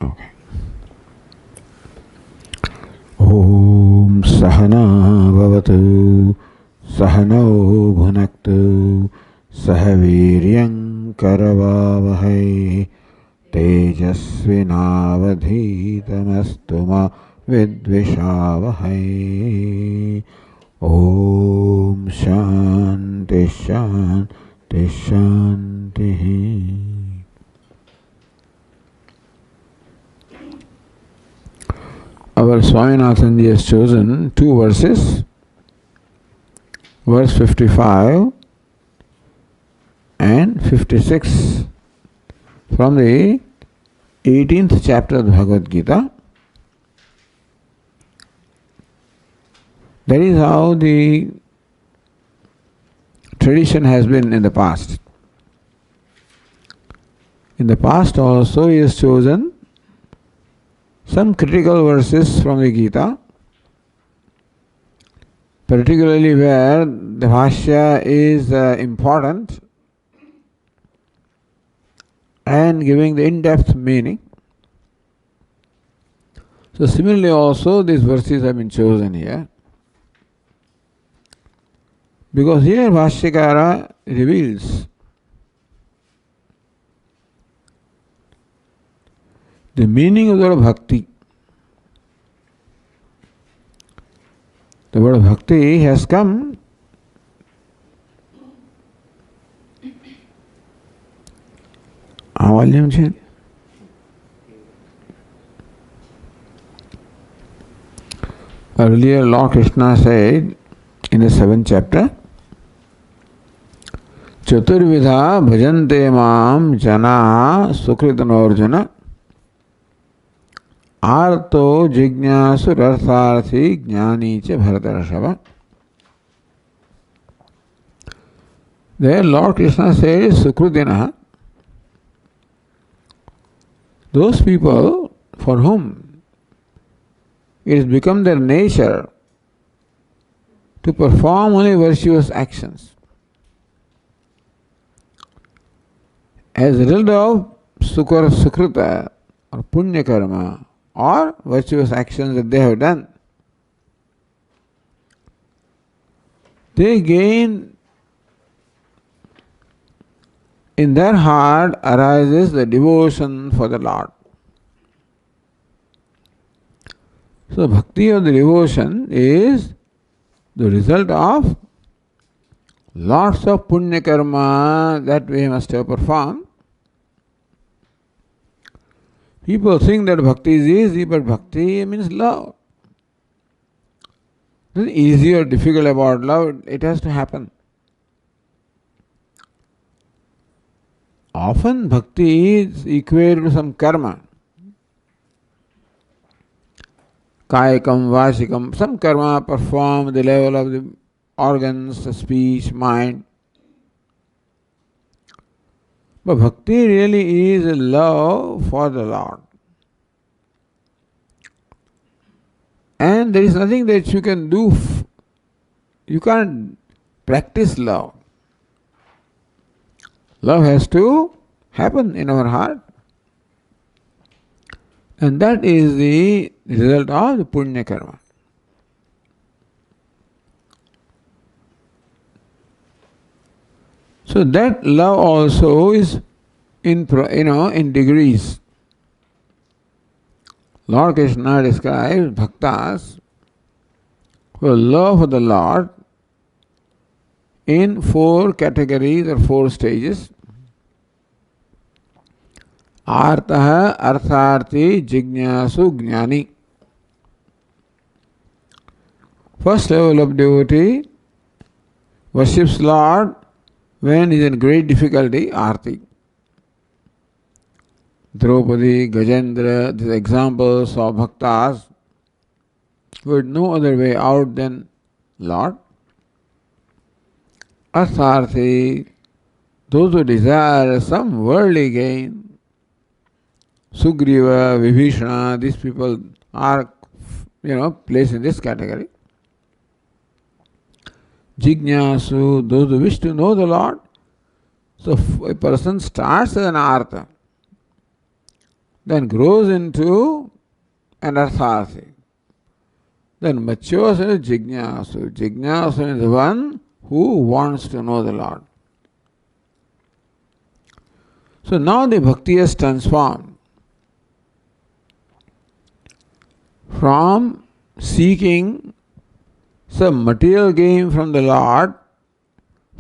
Okay. Om Sahana Bhavatu Sahano Bhunaktu Sahaviryam Karavavahai Tejasvinavadhitamastu ma Vidvishavahai. Om Shanti Shanti Shanti. Our Swaminathanji has chosen two verses, verse 55 and 56 from the 18th chapter of Bhagavad Gita. That is how the tradition has been in the past. In the past also he has chosen some critical verses from the Gita, particularly where the Bhashya is important and giving the in-depth meaning. So similarly also these verses have been chosen here, because here Bhashyakara reveals the meaning of the word bhakti. The word bhakti has come earlier. Lord Krishna said in the 7th chapter, Chaturvidha bhajante mam jana sukritanarjuna Arto jignasu rartharthi jnani cha bharatarshava. There Lord Krishna says Sukrutina, those people for whom it has become their nature to perform only virtuous actions. As a result of Sukrita or Punya Karma, or virtuous actions that they have done, they gain, in their heart arises the devotion for the Lord. So bhakti or the devotion is the result of lots of punya karma that we must have performed. People think that bhakti is easy, but bhakti means love. Nothing easy or difficult about love, it has to happen. Often bhakti is equated to some karma. Kayakam, vasikam, some karma performed at the level of the organs, the speech, mind. But bhakti really is a love for the Lord. And there is nothing that you can do. You can't practice love. Love has to happen in our heart. And that is the result of the punya karma. So that love also is in degrees. Lord Krishna describes bhaktas who love the Lord in 4 categories or 4 stages. Artaha, Artharthi, Jignasu, Jnani. First level of devotee worships Lord when he is in great difficulty, Arti. Draupadi, Gajendra, these examples of bhaktas who had no other way out than Lord. Artharthi, those who desire some worldly gain. Sugriva, Vibhishana, these people are, placed in this category. Jignasu, those who wish to know the Lord. So a person starts as an artha. then grows into an arthasi, then matures into jignasu. Jignasu is the one who wants to know the Lord. So now the bhakti has transformed from seeking some material gain from the Lord.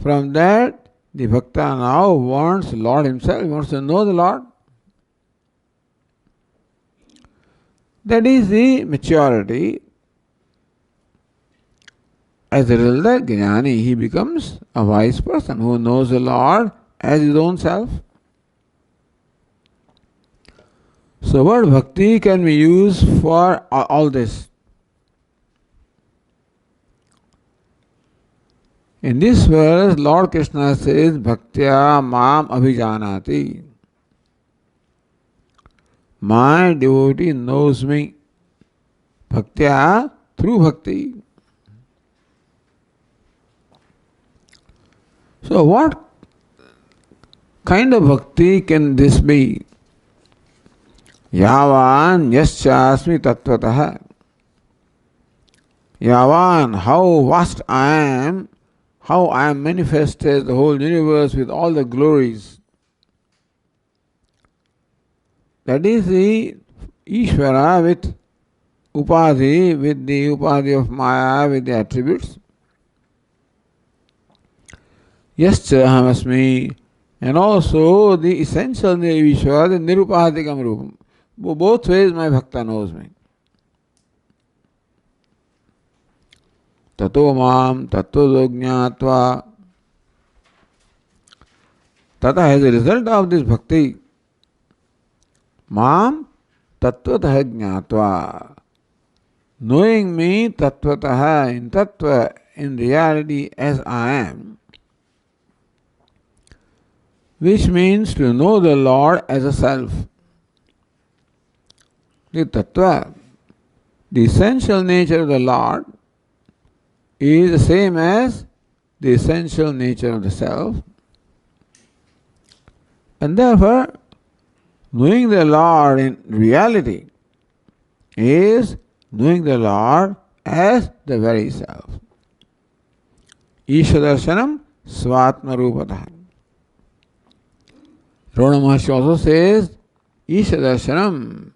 From that, the bhakta now wants the Lord himself, he wants to know the Lord. That is the maturity. As a result, that jnani, he becomes a wise person who knows the Lord as his own self. So word bhakti can be used for all this. In this verse, Lord Krishna says, Bhaktya mam abhijanati. My devotee knows me. Bhaktya, through bhakti. So what kind of bhakti can this be? Yavan yaschasmi tattvataha. Yavan, how vast I am, how I am manifested the whole universe with all the glories. That is the Ishvara with Upadhi, with the Upadhi of Maya, with the attributes. Yascha Ahamasmi, and also the essential Ishvara, the Nirupadhikam Rupam. Both ways my bhakta knows me. Tato mam tattva jnatva. Tata, as a result of this bhakti, mam tattvataha jnatva. Knowing me tattvataha, in tattva, in reality as I am, which means to know the Lord as a self. The tattva, the essential nature of the Lord, is the same as the essential nature of the self. And therefore, knowing the Lord in reality is knowing the Lord as the very self. Ishadarshanam svatma rupatah. Ramana Maharshi also says, Ishadarshanam,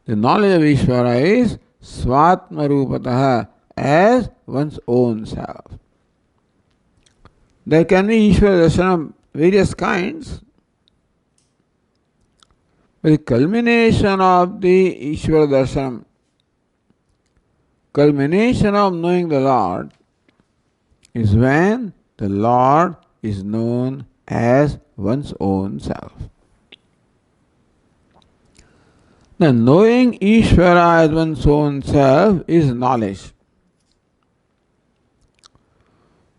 the knowledge of Ishvara is svatma rupatah, as one's own self. There can be Ishvara darshanam various kinds, but the culmination of the Ishvara darshanam, culmination of knowing the Lord, is when the Lord is known as one's own self. Now, knowing Ishvara as one's own self is knowledge.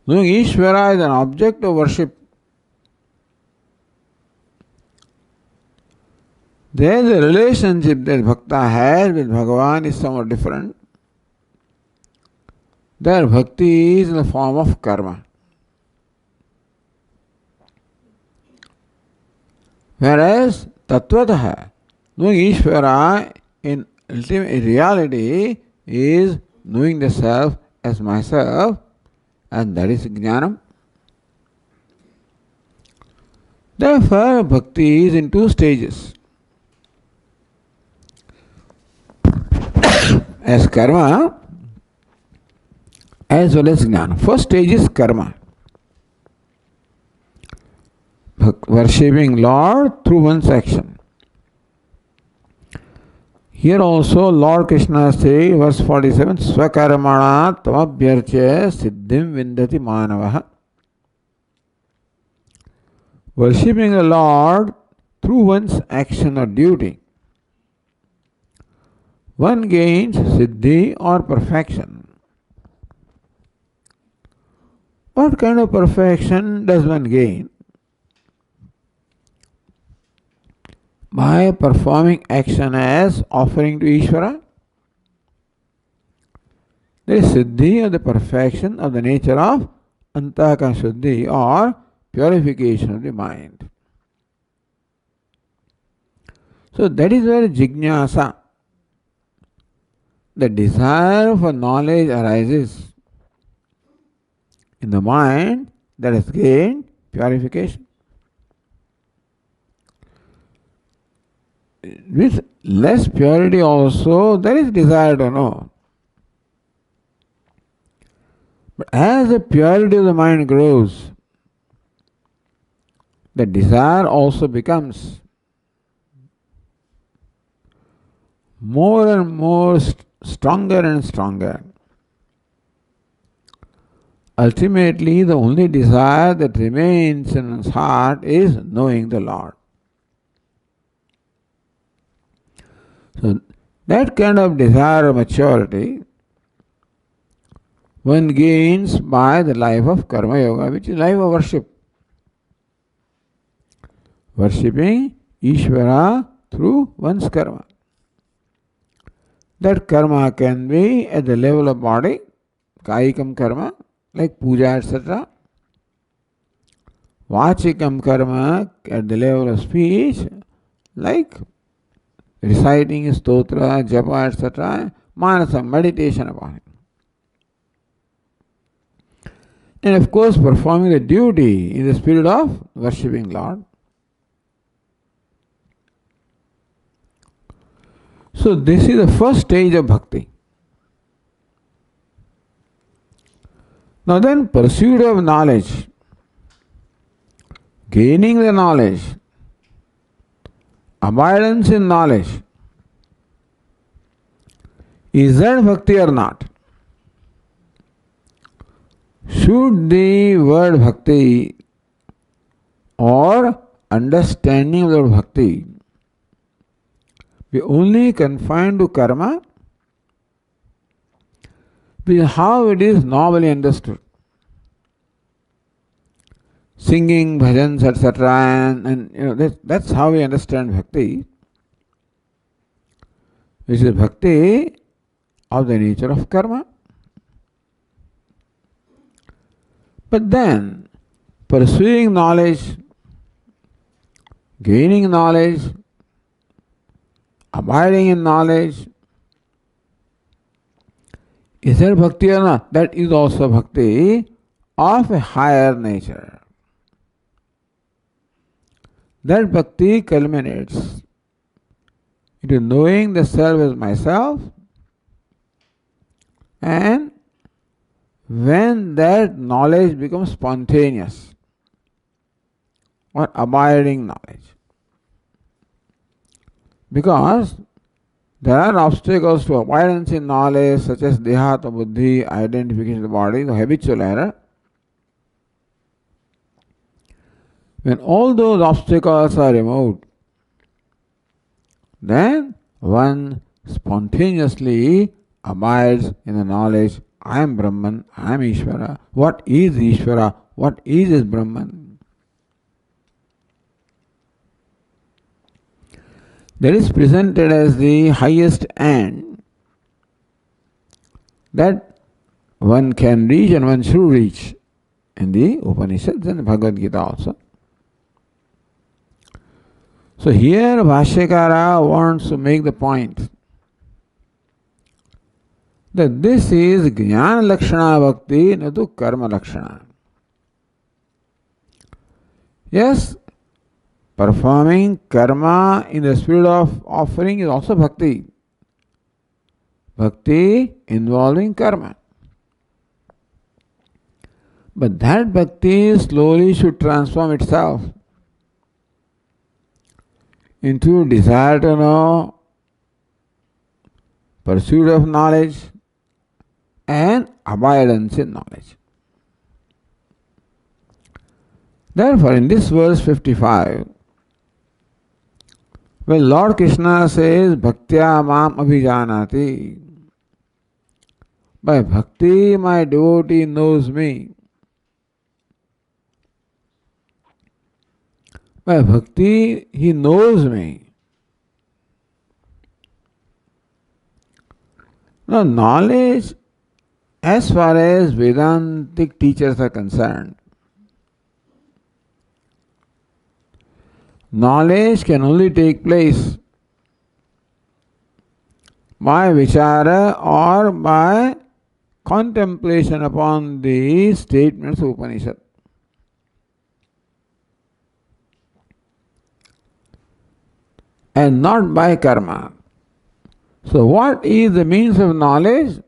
Knowing Ishvara as an object of worship, there the relationship that bhakta has with Bhagavan is somewhat different. Their bhakti is in the form of karma. Whereas tattvataha, knowing Ishvara in ultimate reality is knowing the self as myself, and that is jnanam. Therefore, bhakti is in two stages. As karma, as well as jnana. First stage is karma. Worshipping Lord through one's action. Here also Lord Krishna says, verse 47, Swakarmana tamabhyarchya siddhim vindati manavaha. Worshipping the Lord through one's action or duty, one gains siddhi or perfection. What kind of perfection does one gain? By performing action as offering to Ishvara. There is siddhi or the perfection of the nature of antahakana shuddhi or purification of the mind. So that is where jignasa, the desire for knowledge, arises in the mind that has gained purification. With less purity also, there is desire to know. But as the purity of the mind grows, the desire also becomes more and more stronger and stronger. Ultimately, the only desire that remains in his heart is knowing the Lord. So, that kind of desire of maturity one gains by the life of Karma Yoga, which is life of worship. Worshipping Ishvara through one's karma. That karma can be at the level of body, Kaikam karma, like puja, etc. Vachikam karma at the level of speech, like reciting stotra, japa, etc. Manasam, meditation upon it. And of course, performing the duty in the spirit of worshipping Lord. So this is the first stage of bhakti. Now then, pursuit of knowledge, gaining the knowledge, abidance in knowledge, is that bhakti or not? Should the word bhakti or understanding of the word bhakti be only confined to karma? Because how it is normally understood. Singing, bhajans, etc. And that's how we understand bhakti, which is bhakti of the nature of karma. But then, pursuing knowledge, gaining knowledge, abiding in knowledge, is that bhakti or not? That is also bhakti of a higher nature. That bhakti culminates into knowing the self as myself, and when that knowledge becomes spontaneous or abiding knowledge. Because there are obstacles to abidance in knowledge, such as dehata buddhi, identification of the body, the habitual error. When all those obstacles are removed, then one spontaneously abides in the knowledge, I am Brahman, I am Ishvara. What is Ishvara? What is this Brahman? That is presented as the highest end that one can reach and one should reach in the Upanishads and the Bhagavad Gita also. So here Bhashyakara wants to make the point that this is Jnana Lakshana Bhakti, not Karma Lakshana. Yes, performing karma in the spirit of offering is also bhakti. Bhakti involving karma. But that bhakti slowly should transform itself into desire to know, pursuit of knowledge, and abidance in knowledge. Therefore, in this verse 55, when Lord Krishna says, Bhaktya mam abhijanati, by bhakti my devotee knows me. By bhakti he knows me. Now, knowledge, as far as Vedantic teachers are concerned, knowledge can only take place by vichara or by contemplation upon the statements of Upanishad. And not by karma. So what is the means of knowledge?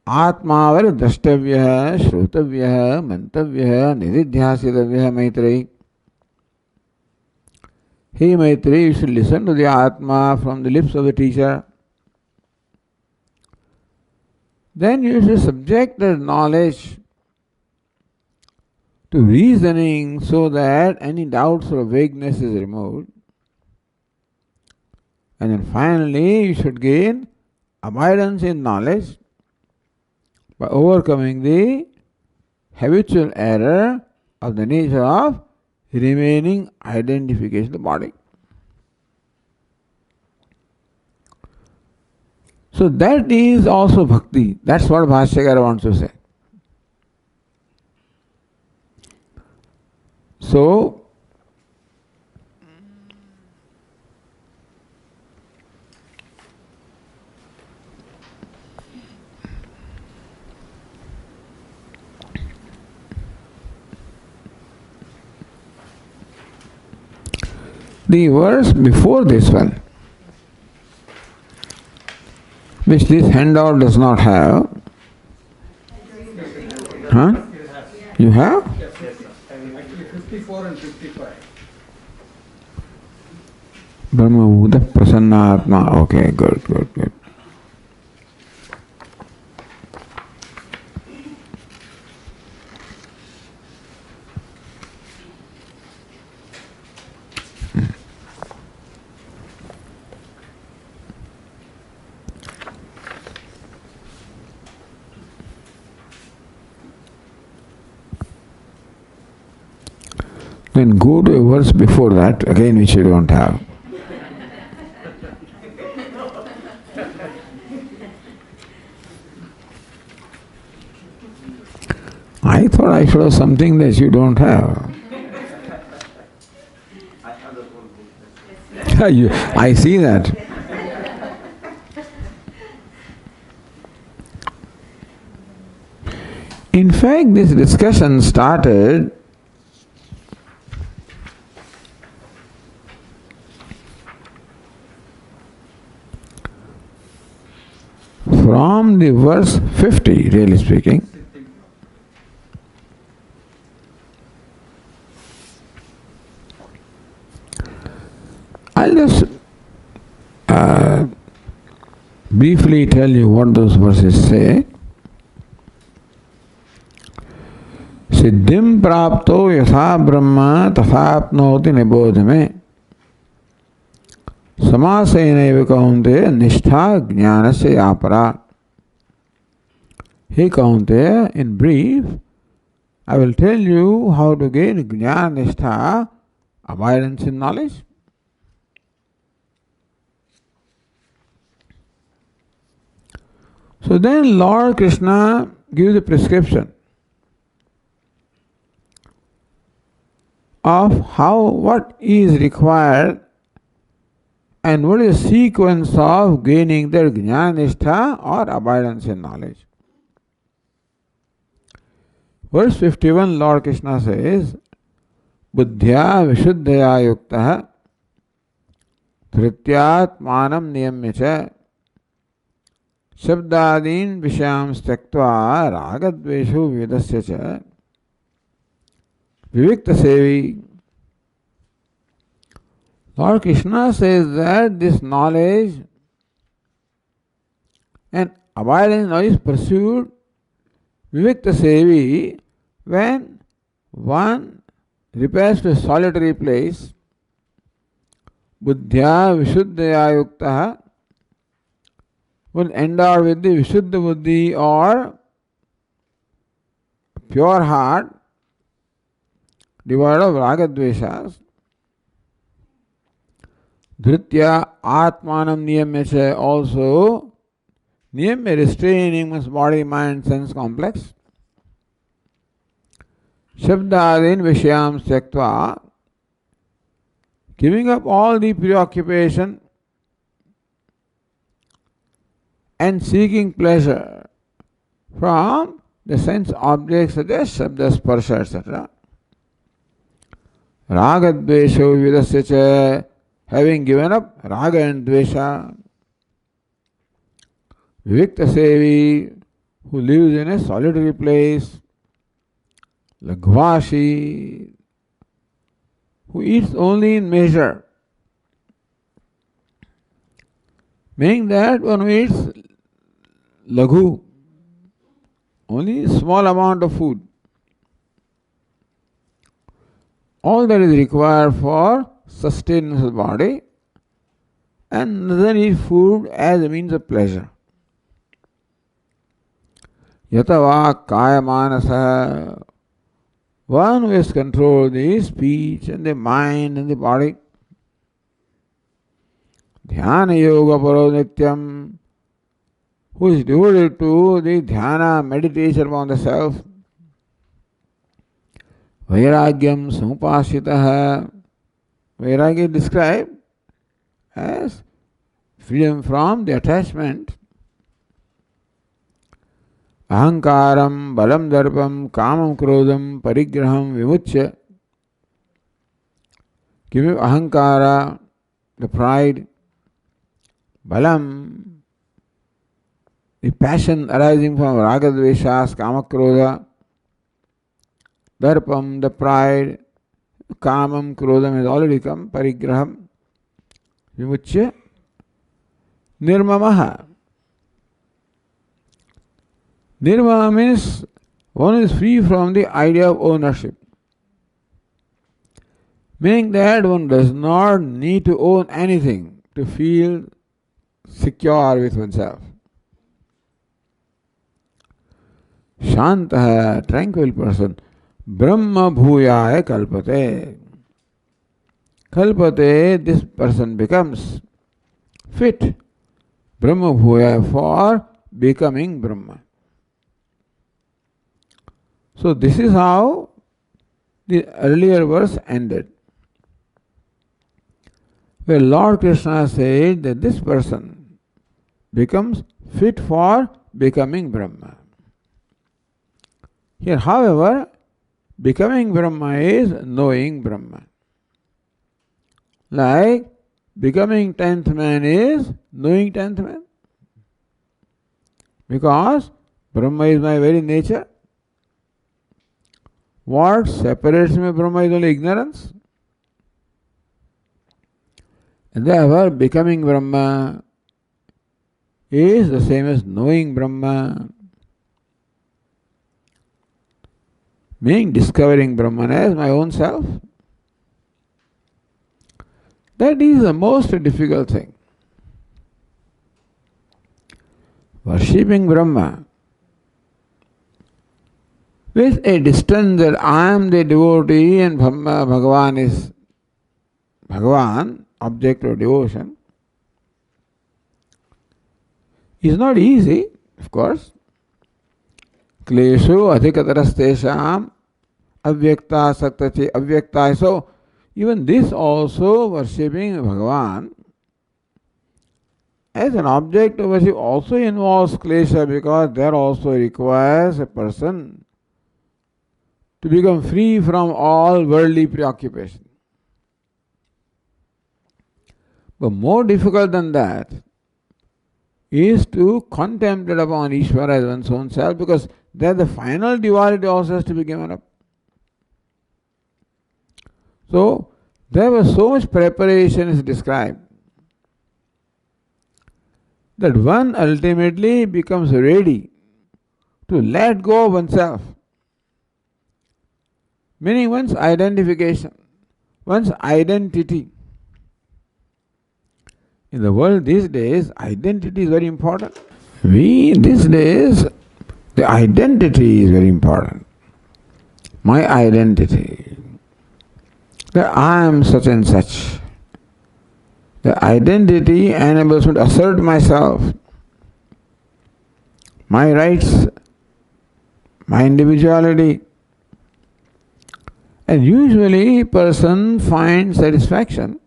Atmavar drashtavya, shrutavya, mantavya, nididhyasitavya, Maitreyi. Hey Maitreyi, you should listen to the Atma from the lips of the teacher. Then you should subject the knowledge to reasoning so that any doubts or vagueness is removed. And then finally you should gain abidance in knowledge by overcoming the habitual error of the nature of remaining identification of the body. So that is also bhakti. That's what Bhashyakara wants to say. So, the verse before this one, which this handout does not have. Huh? You have? Actually 54 and 55. Brahma Bhuta Prasannatma. Okay, good. Then go to a verse before that, again which you don't have. I thought I should have something that you don't have. I see that. In fact, this discussion started from the verse 50, really speaking. I'll just briefly tell you what those verses say. Siddhim prapto yatha brahma tathapnoti nibodhame समासेनैव कौन्तेय निष्ठा ज्ञानस्य अपरा. Hey Kaunteya, in brief, I will tell you how to gain jnana nishtha, abidance in knowledge. So then Lord Krishna gives a prescription of what is required and what is the sequence of gaining their jnana-nishtha or abidance in knowledge. Verse 51, Lord Krishna says, Buddhya vishuddhaya yuktaha dhrityatmanam niyamya cha shabdadin vishayam styaktva ragadveshu vedasya cha vivikta sevi. Lord Krishna says that this knowledge and abidance in knowledge is pursued vivikta sevi when one repairs to a solitary place, buddhya vishuddhaya yuktaha, will endowed with the vishuddha buddhi or pure heart, devoid of ragadveshas. Dhritya atmanam niyamya, also niyamya, restraining one's body, mind, sense complex. Shabdadin vishayam styaktva, giving up all the preoccupation and seeking pleasure from the sense objects such as Shabda, Sparsha, etc. Raga Dvesho Vidasya cha, having given up Raga and Dvesha. Vivikta Sevi, who lives in a solitary place. Laghvashi, who eats only in measure. Meaning that one who eats laghu, only small amount of food. All that is required for sustenance of the body, and then eat food as a means of pleasure. Yatava kaya manasa, one who has controlled the speech and the mind and the body. Dhyana yoga paro nityam, who is devoted to the dhyana, meditation upon the self. Vairagyam samupasitaha, vairagya is described as freedom from the attachment. Ahankaram, balam darpam, kamam krodham, parigraham, vimuchya. Give him ahankara, the pride, balam, the passion arising from raga dveshas, kama krodha, darpam, the pride, kamam krodham has already come, parigraham, vimuchya, nirmamaha. Nirmama means one is free from the idea of ownership. Meaning that one does not need to own anything to feel secure with oneself. Shanta, tranquil person. Brahma bhuyaya kalpate. Kalpate, this person becomes fit. Brahma bhuyaya, for becoming Brahma. So this is how the earlier verse ended, where Lord Krishna said that this person becomes fit for becoming Brahma. Here, however, becoming Brahma is knowing Brahma. Like becoming 10th man is knowing 10th man. Because Brahma is my very nature. What separates me from Brahma is only ignorance. And therefore, becoming Brahma is the same as knowing Brahma. Meaning discovering Brahman as my own self. That is the most difficult thing. Worshipping Brahma with a distance that I am the devotee and Bhagavan is Bhagavan, object of devotion, is not easy, of course. Kleshu adhikatarastesham avyakta saktache avyakta. So, even this also, worshipping Bhagavan as an object of worship also involves klesha, because there also requires a person to become free from all worldly preoccupation. But more difficult than that is to contemplate upon Ishvara as one's own self, because there the final duality also has to be given up. So, there was so much preparation is described that one ultimately becomes ready to let go of oneself. Meaning one's identification, one's identity. In the world these days, identity is very important. These days, the identity is very important. My identity, that I am such and such. The identity enables me to assert myself, my rights, my individuality. And usually, person finds satisfaction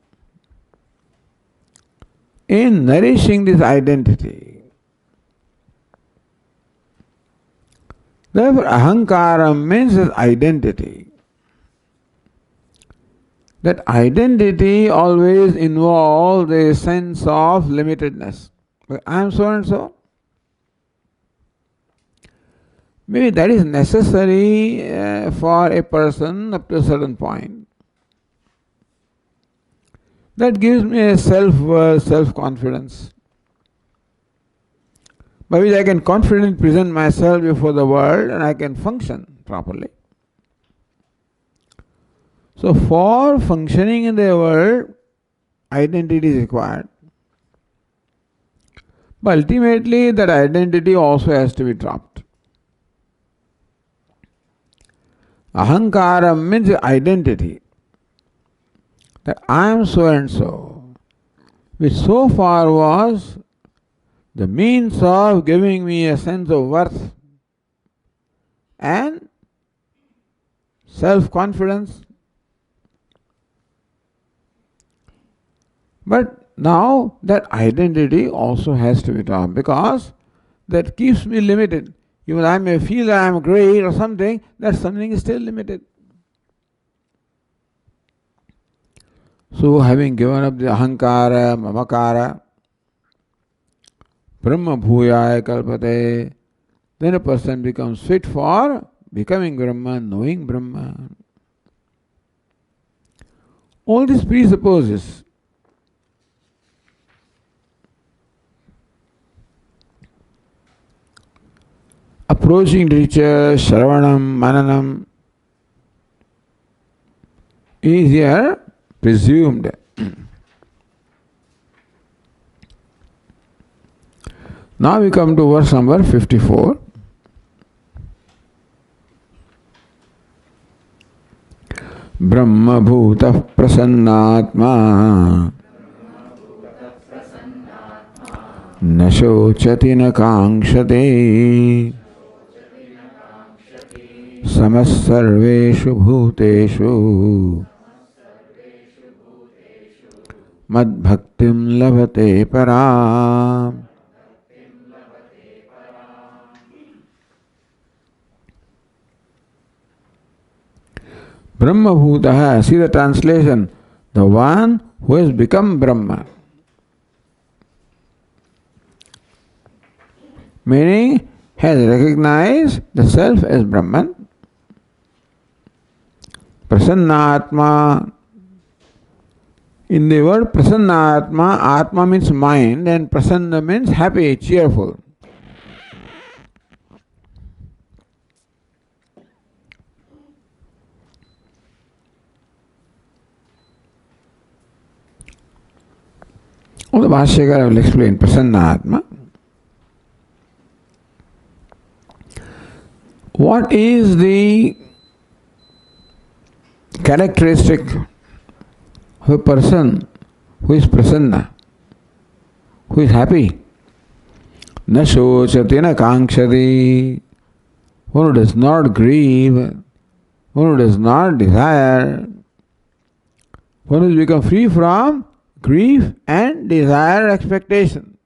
in nourishing this identity, Therefore, ahankaram means identity. That identity always involves a sense of limitedness. I am so and so. Maybe that is necessary for a person up to a certain point. That gives me a self-worth, self-confidence, by which I can confidently present myself before the world and I can function properly. So, for functioning in the world, identity is required. But ultimately, that identity also has to be dropped. Ahankara means identity. That I am so and so, which so far was the means of giving me a sense of worth and self-confidence. But now that identity also has to be dropped, because that keeps me limited. Even I may feel that I am great or something, that something is still limited. So, having given up the ahankara, mamakara, brahma bhuyaya kalpate, then a person becomes fit for becoming Brahma, knowing Brahma. All this presupposes approaching teacher, Shravanam, Mananam is here presumed. Now we come to verse number 54. Brahma bhuta prasannatma na shochati na kankshate samas sarveshu bhuteshu mad bhaktim labhate param. Brahma bhutaha, see the translation, the one who has become Brahma. Meaning, has recognized the self as Brahman. Prasannatma. In the word Prasannatma, Atma means mind and Prasanna means happy, cheerful. The Bhashyakara will explain Prasanna. What is the characteristic of a person who is Prasanna, who is happy? Na shochati na kankshati, one who does not grieve, one who does not desire, one who has become free from grief and desire, expectation.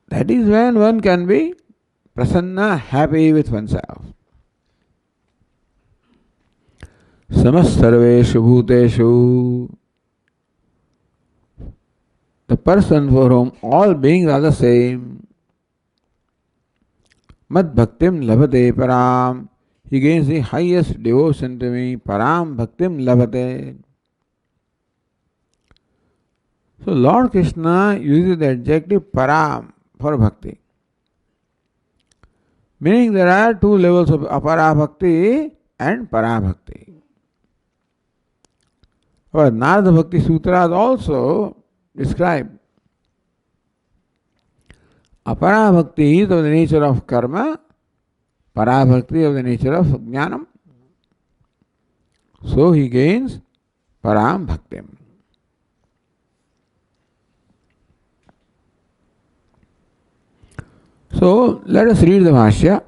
That is when one can be prasanna, happy with oneself. Samas sarveshu bhuteshu, the person for whom all beings are the same. Mad bhaktim labhate param, he gains the highest devotion to me. Param bhaktim labhate. So Lord Krishna uses the adjective param for bhakti. Meaning there are two levels of apara bhakti and para bhakti. But Narada Bhakti Sutras also describe apara bhakti is of the nature of karma, para bhakti of the nature of jnanam. So he gains param bhaktim. So let us read the Bhashya.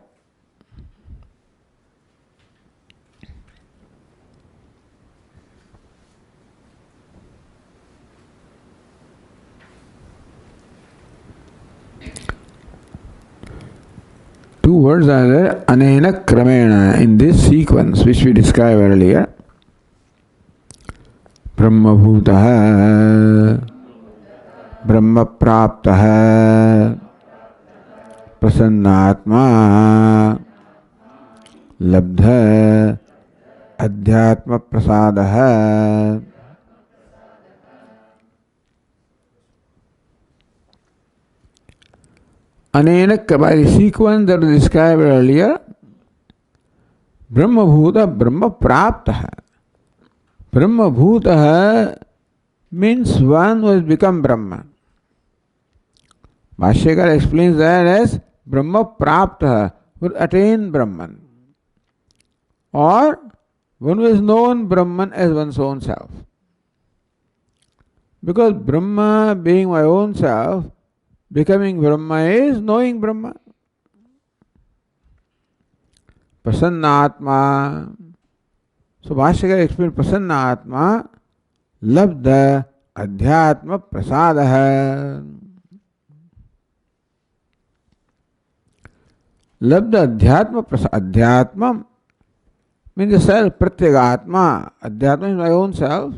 two words are there, anena kramena, in this sequence which we described earlier. Brahma bhutaha, Brahma praptaha, Prasannatma, Labdha, Adhyatma prasadaha. Anena, by the sequence that was described earlier, Brahma bhuta, Brahma praptaha. Brahma bhutaha means one who has become Brahma. Bhashyakara explains that as Brahma praptaha, who attain Brahman. Or one who has known Brahman as one's own self. Because Brahma being my own self, becoming Brahma is knowing Brahma. Prasannatma. So Bhashyakara explains Prasannatma, Labdha Adhyatma Prasadaha. Labdha Adhyatma Prasadaha. Adhyatma means the self, Pratyagatma. Adhyatma is my own self.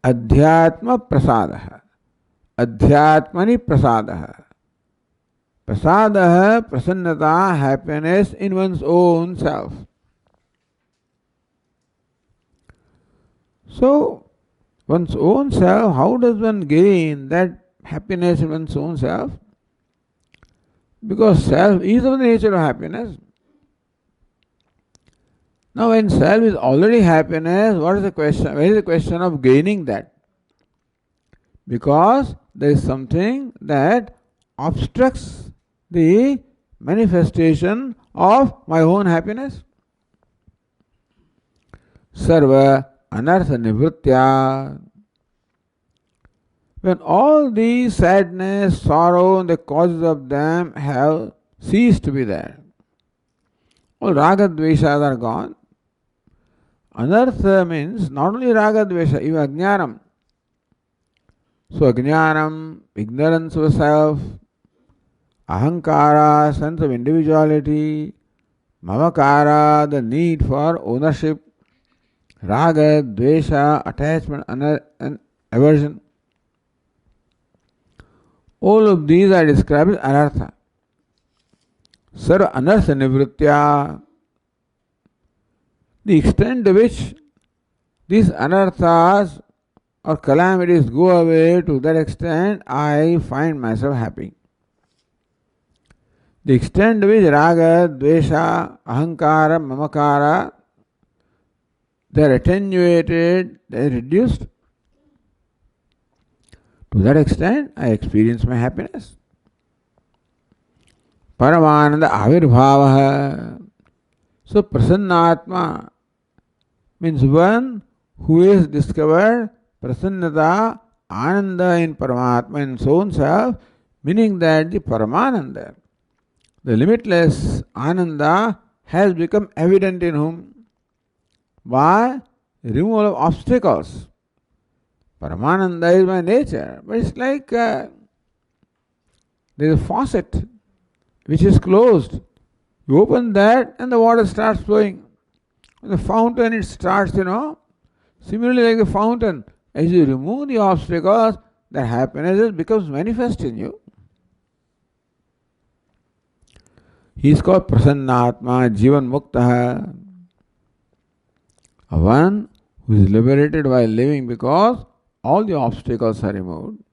Adhyatma Prasadaha. Adhyatmani Prasadaha. Prasadaha, prasannata, happiness in one's own self. So, one's own self, how does one gain that happiness in one's own self? Because self is of the nature of happiness. Now, when self is already happiness, what is the question? Where is the question of gaining that? Because there is something that obstructs the manifestation of my own happiness. Sarva anartha nivritya. When all these sadness, sorrow, and the causes of them have ceased to be there, all raga dveshas are gone. Anartha means not only raga dvesha, even ajnanam. So ajnanam, ignorance of self, ahankara, sense of individuality, mamakara, the need for ownership, raga, dvesha, attachment, and aversion. All of these are described as anartha. Sarva anartha nivritya. The extent to which these anarthas or calamities go away, to that extent I find myself happy. The extent to which raga, dvesha, ahankara, mamakara, they are attenuated, they are reduced, to that extent I experience my happiness. Paramananda avirbhavaha. So prasannatma means one who has discovered prasannata, ananda in Paramatma, in his own self, meaning that the Paramananda, the limitless Ananda, has become evident in whom? By removal of obstacles. Paramananda is my nature, but it's like there is a faucet which is closed. You open that and the water starts flowing. The fountain, it starts, similarly like the fountain. As you remove the obstacles, the happiness becomes manifest in you. He is called Prasannatma, Jivan Muktaha. One who is liberated while living because all the obstacles are removed.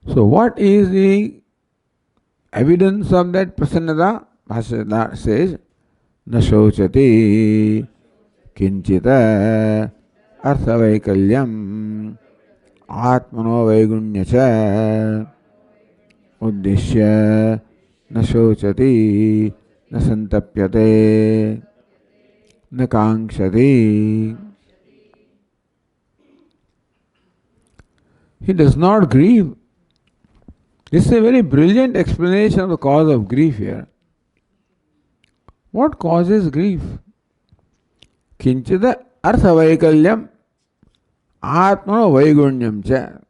So what is the evidence of that prasannata? Bhashyakara says, na shochati kinchita arthavaikalya atmano vaigunya uddishya na shochati na santapyate na kankshati. He does not grieve. This is a very brilliant explanation of the cause of grief here. What causes grief? Kinchita arthavaikalya atmano vaigunyam cha.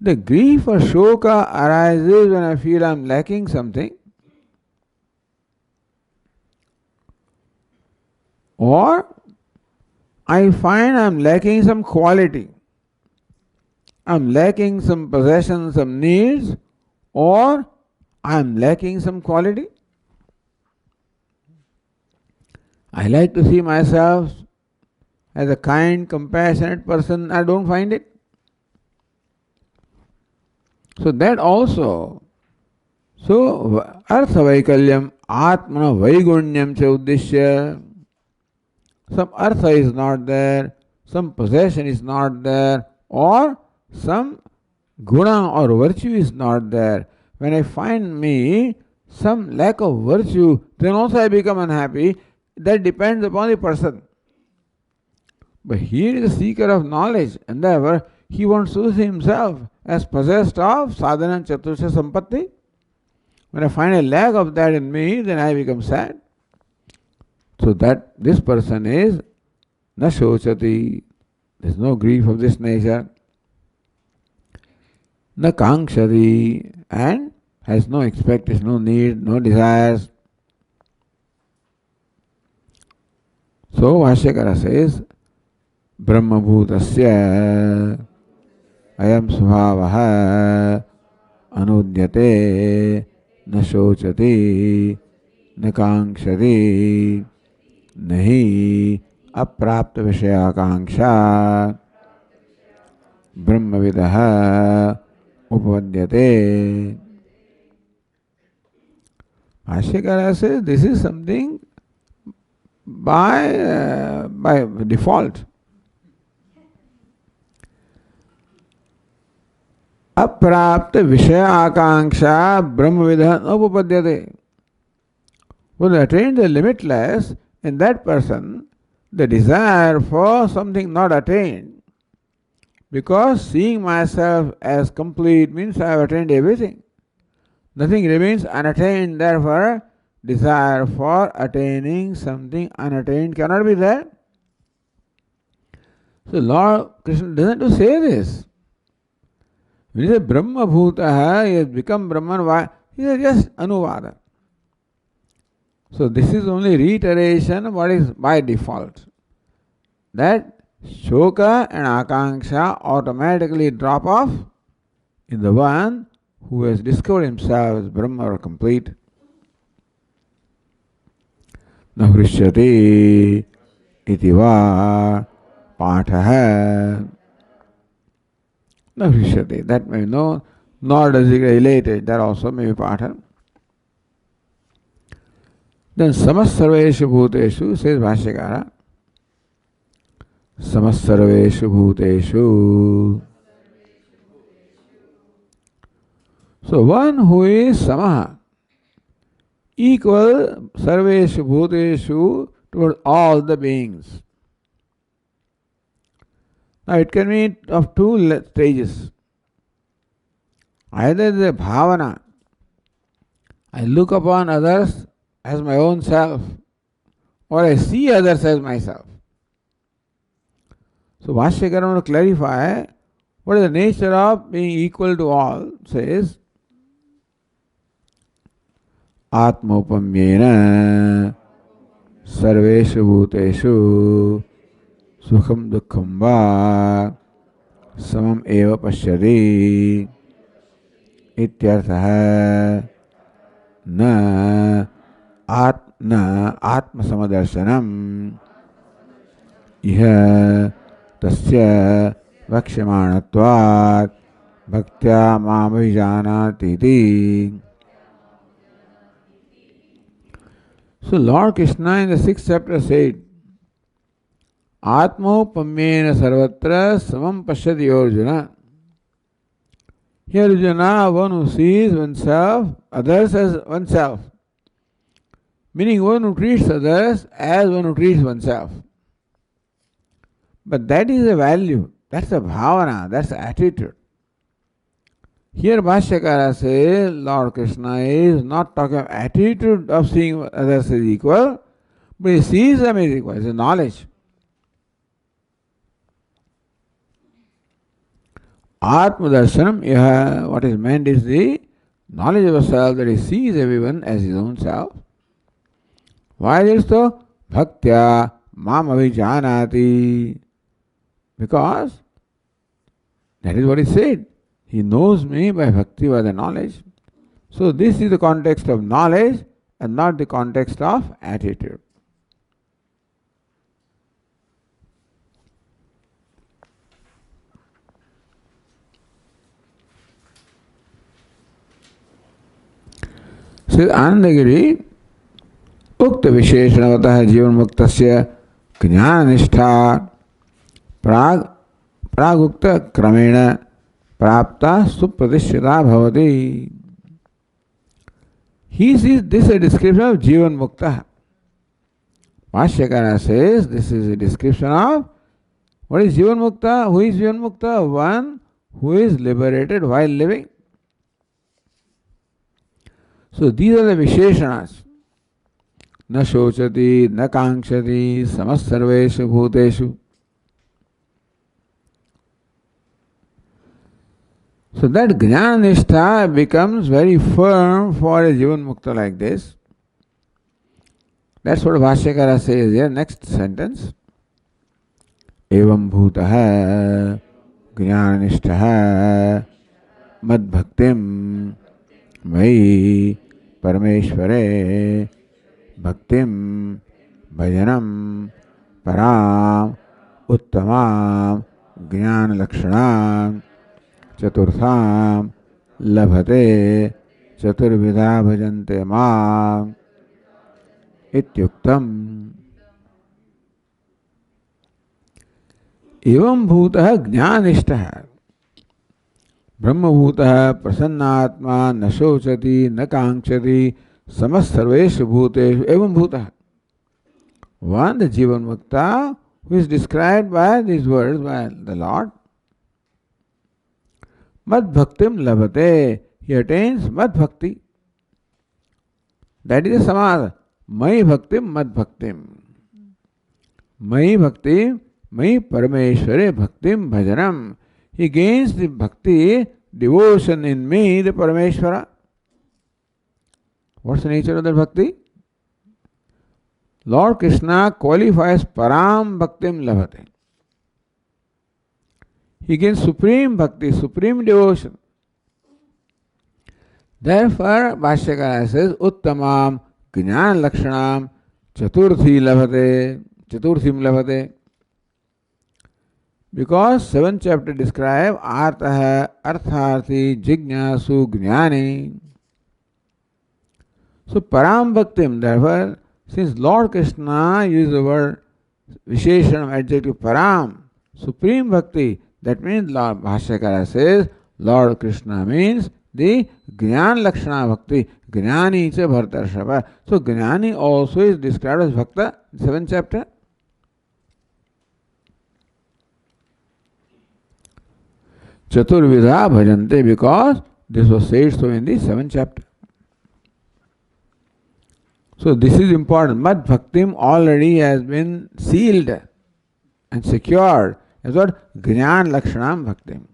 The grief or shoka arises when I feel I am lacking something, or I find I am lacking some quality. I am lacking some possession, some needs, or I am lacking some quality. I like to see myself as a kind, compassionate person. I don't find it. So that also. So artha vaikalyam atmana vaigunyam cha uddishya. Some artha is not there, some possession is not there, or some guna or virtue is not there. When I find me some lack of virtue, then also I become unhappy. That depends upon the person. But he is a seeker of knowledge, and therefore he wants to see himself as possessed of sadhana chatusha sampatti. When I find a lack of that in me, then I become sad. So that this person is na shochati. There is no grief of this nature. Na kankshati, and has no expectation, no need, no desires. So Bhashyakara says, Brahma bhutasya ayam svabhaha anudyate na shochati na kankshati nahi aprapta vishayakangsha brahmavidah upadyate. Bhashyakara says this is something by default. Aprapta vishaya akanksha brahmavidah upadyate. When they attain the limitless, in that person, the desire for something not attained, because seeing myself as complete means I have attained everything. Nothing remains unattained, therefore, desire for attaining something unattained cannot be there. So Lord Krishna doesn't say this. When he says Brahma Bhutaha, he has become Brahman, why? He is just Anuvada. So this is only reiteration of what is by default. That shoka and akanksha automatically drop off in the one who has discovered himself as Brahma or complete. Na hrishyati iti va pathaha. Na hrishyati, that may be known, nor does it relate it, that also may be patha. Then samasarveshu bhuteshu, says Bhashyakara, samasarveshu bhuteshu. So one who is samaha, equal sarveshu bhuteshu towards all the beings. Now it can be of two stages. Either the bhavana, I look upon others as my own self, or I see others as myself. So Bhashyakara wants to clarify what is the nature of being equal to all. Says, Atmopamyena sarveshu bhuteshu sukham dukkham va samam eva pashyati ityarthaha na atma samadarshanam iha tasya vakshamanatvat bhaktya mamavijānāti. So Lord Krishna in the 6th chapter said, Atmopamyena sarvatra samam pashyati Arjuna. Here Arjuna, one who sees oneself, others as oneself. Meaning one who treats others as one who treats oneself. But that is a value, that's a bhavana, that's an attitude. Here Bhashyakara says, Lord Krishna is not talking of attitude of seeing others as equal, but he sees them as equal, it's a knowledge. Atma Darshanam, what is meant is the knowledge of a self that he sees everyone as his own self. Why is it so? Bhaktya mam avijanati. Because that is what he said. He knows me by bhakti, by the knowledge. So this is the context of knowledge and not the context of attitude. Says Anandagiri, उक्त विशेषणवतः जीवन मुक्तस्य ज्ञान निष्ठा प्रागुक्त क्रमेण प्राप्ता सुप्रतिष्ठिता भवति. He sees this a description of जीवन मुक्तः. Bhashyakara says this is a description of what is जीवन मुक्ता. Who is जीवन मुक्ता? One who is liberated while living. So these are the visheshanas. न शोचति न कांक्षति समस्सर्वेषु भूतेषु. So that Jnana Nishtha becomes very firm for a Jivan Mukta like this. That's what Bhashyakara says here, next sentence. Evam bhutaha Jnana Nishtha mad bhaktim mai parameshvare bhaktim bhajanam param uttamam Jnana lakshanam चतुर्थाम लभते चतुर्विधा भजन्ते माम इत्युक्तम. एवं भूतः ज्ञानिष्ठः ब्रह्मभूतः प्रसन्नात्मा न शोचति न कांक्षति समस्सर्वेषु भूतेषु एवं भूतः. One, the Jivan Mukta, who is described by these words by the Lord. Mad bhaktim labhate, he attains mad bhakti. That is a samadha. Mai bhaktim mad bhaktim. Mai bhaktim, mai parameshware bhaktim bhajanam. He gains the bhakti, devotion in me, the Parameshwara. What's the nature of that bhakti? Lord Krishna qualifies param bhaktim labhate. He gains supreme bhakti, supreme devotion. Therefore, Bhashyakara says, Uttamam Jnana Lakshanam Chaturthi Labhate, Chaturthim Labhate. Because 7th chapter describe Artha, Artharthi, Jignasu, Jnani. So, Param Bhaktim, therefore, since Lord Krishna uses the word Visheshanam adjective Param, supreme bhakti, that means Lord Bhashyakara says Lord Krishna means the Jnana Lakshana Bhakti, Jnani cha Bhartarshava. So Jnani also is described as Bhakta in 7th chapter. Chaturvidha bhajante, because this was said so in the 7th chapter. So this is important. Mad Bhaktim already has been sealed and secured. That's what Jnana Lakshanam Bhaktim.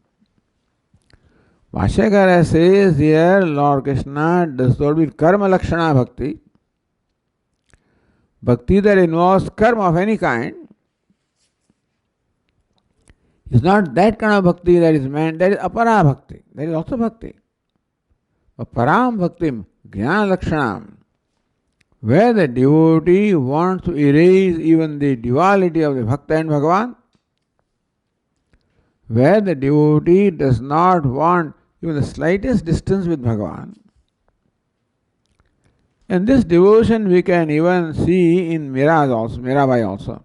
Bhashyakara says here Lord Krishna does not mean Karma Lakshana Bhakti. Bhakti that involves karma of any kind is not that kind of bhakti that is meant. That is apara bhakti. That is also bhakti. But param bhaktim, Jnana Lakshanam, where the devotee wants to erase even the duality of the Bhakta and Bhagavan, where the devotee does not want even the slightest distance with Bhagavan. And this devotion we can even see in Mirabai also.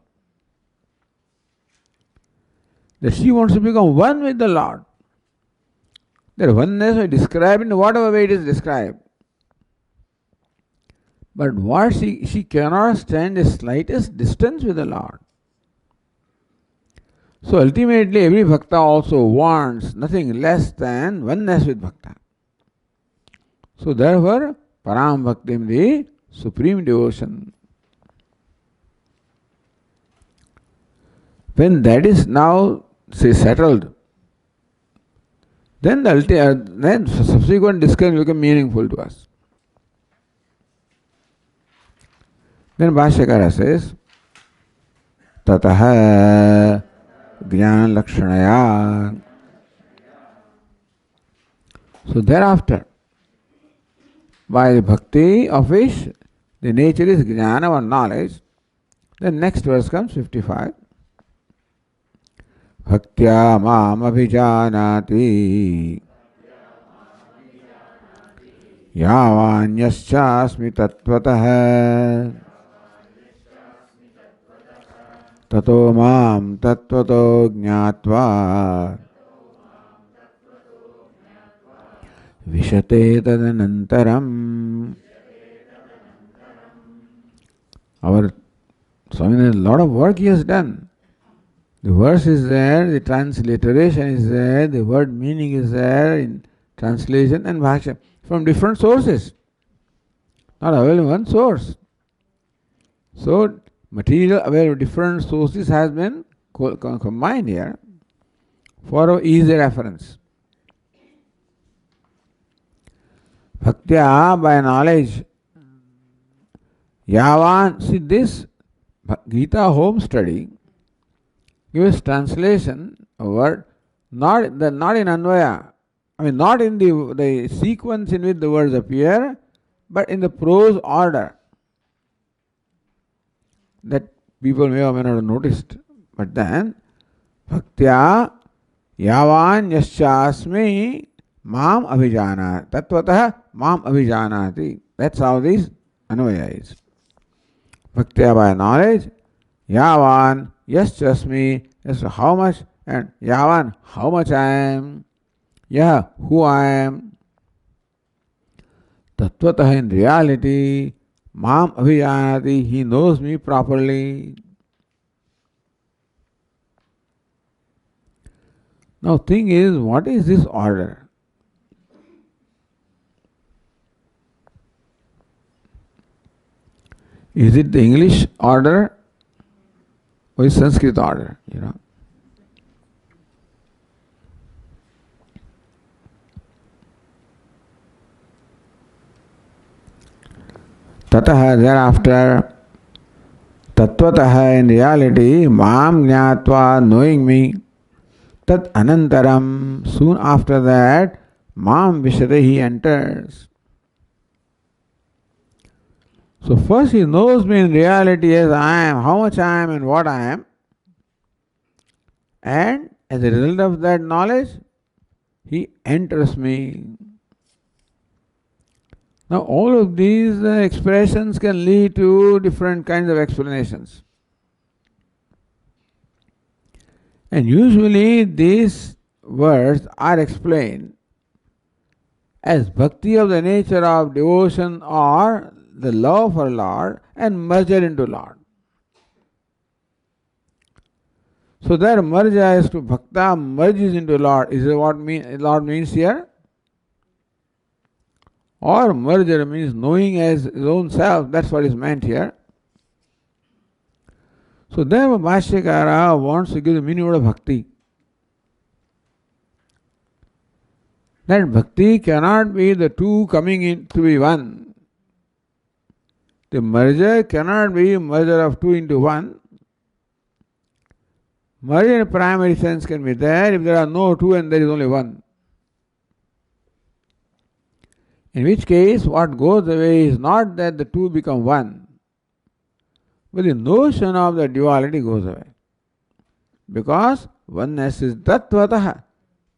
That she wants to become one with the Lord. That oneness is described in whatever way it is described. But what she cannot stand the slightest distance with the Lord. So ultimately every bhakta also wants nothing less than oneness with bhakta. So therefore param bhaktim, the supreme devotion. When that is now settled, then subsequent discussion become meaningful to us. Then Bhashyakara says, Tataha Jnana Lakshanaya. So thereafter, by the bhakti of which the nature is jnana or knowledge, the next verse comes 55. Bhaktya mam abhijanati yavanyascha tatvatah tato mam tattvato jnatva vishate tadanantaram. Our Swami, a lot of work he has done. The verse is there, the transliteration is there, the word meaning is there in translation and bhashya from different sources. Not available in one source. So, material available in different sources has been combined here for easy reference. Bhaktya, by knowledge. Yavan, see this Gita home study gives translation of word not in Anvaya. I mean, not in the sequence in which the words appear, but in the prose order. That people may or may not have noticed. But then, Bhaktya Yavan Yaschasmi Mam Abhijana Tatvatah Mam Abhijanati. That's how this Anvaya is. Bhaktya by knowledge, Yavan, yes, just me, yes, how much, and Yavan, how much I am, yeah, who I am. Tatvatah in reality, Mam Abhijanati, he knows me properly. Now, thing is, what is this order? Is it the English order or is Sanskrit order? Tataha, thereafter, Tattvataha, in reality, Mam Jnatva, knowing me, Tat Anantaram, soon after that, Mam Vishate, he enters. So first he knows me in reality as I am, how much I am and what I am. And as a result of that knowledge, he enters me. Now all of these expressions can lead to different kinds of explanations. And usually these words are explained as bhakti of the nature of devotion or the love for Lord and merger into Lord. So there merja is to bhakta merges into Lord. Is it what Lord means here? Or merger means knowing as his own self. That's what is meant here. So there Bhashyakara wants to give the meaning of bhakti. That bhakti cannot be the two coming in to be one. The merger cannot be merger of two into one. Merger in primary sense can be there if there are no two and there is only one. In which case, what goes away is not that the two become one, but the notion of the duality goes away. Because oneness is tattvataha,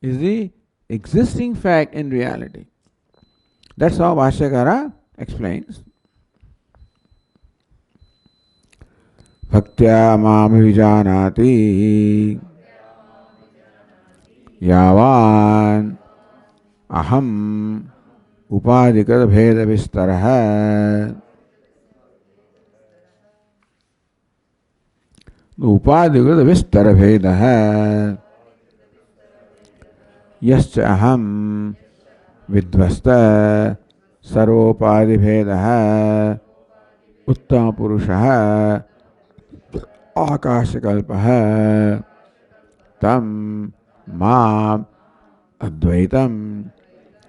is the existing fact in reality. That's how Bhashyakara explains. Bhaktya mam vijanati yavan aham upadikar bheda vistarah. Upadikar vistar bheda yascha aham vidvasta sarvopadi bheda uttama purusha Akashakalpaha tam mam Advaitam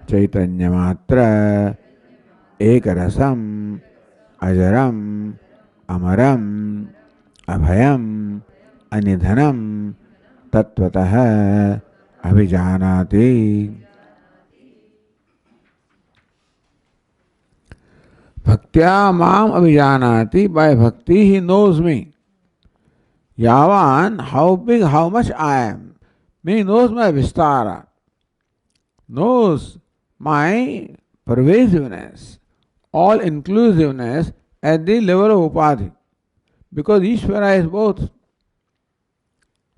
Chaitanyamatra Ekarasam Ajaram Amaram Abhayam Anidhanam Tattvataha Abhijanati. Bhaktya mam abhijanati. By bhakti he knows me. Yavan, how big, how much I am. He knows my vistara, knows my pervasiveness, all inclusiveness at the level of upadhi. Because Ishvara is both.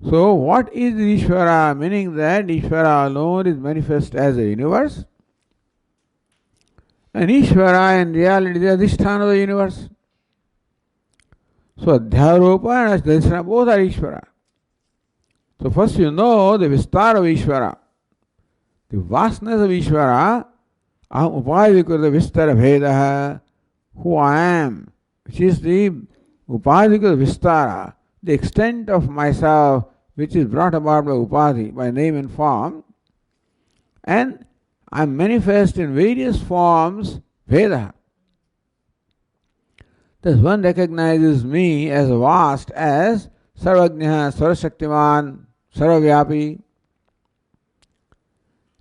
So what is Ishvara? Meaning that Ishvara alone is manifest as a universe. And Ishvara in reality is the adhisthana of the universe. So Adhyaropa and Adhisthana both are Ishvara. So first you know the vistar of Ishvara, the vastness of Ishvara, aham upadhikrita vistara bhedaha, who I am, which is the upadhikrita vistara, the extent of myself which is brought about by upadhi, by name and form, and I am manifest in various forms, bhedaha. Thus one recognizes me as vast as Sarvajñah, Sarvashaktiman, Sarvavyapi.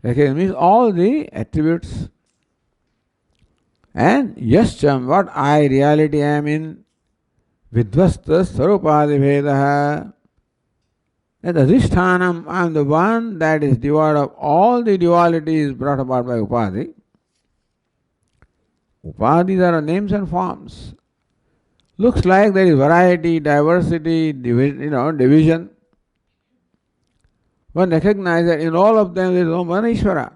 Recognizes all the attributes. And yascham, what I reality am in, vidvasta sarvapadi bhedaha. That adhishthanam, I am the one that is devoid of all the dualities brought about by upadhi. Upadhis are names and forms. Looks like there is variety, diversity, division. One recognizes that in all of them there is only one Ishvara.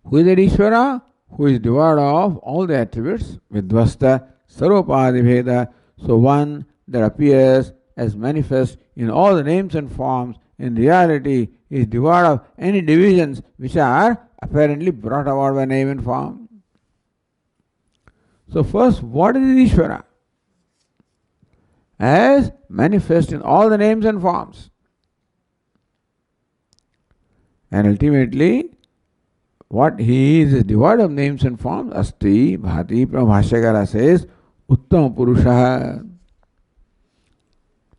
Who is that Ishvara? Who is devoid of all the attributes, vidvasta sarvapadi bheda. So one that appears as manifest in all the names and forms, in reality is devoid of any divisions which are apparently brought about by name and form. So first, what is Ishvara? As manifest in all the names and forms. And ultimately, what he is devoid of names and forms. Asti, Bhati, Bhashyakara says, Uttama Purusha.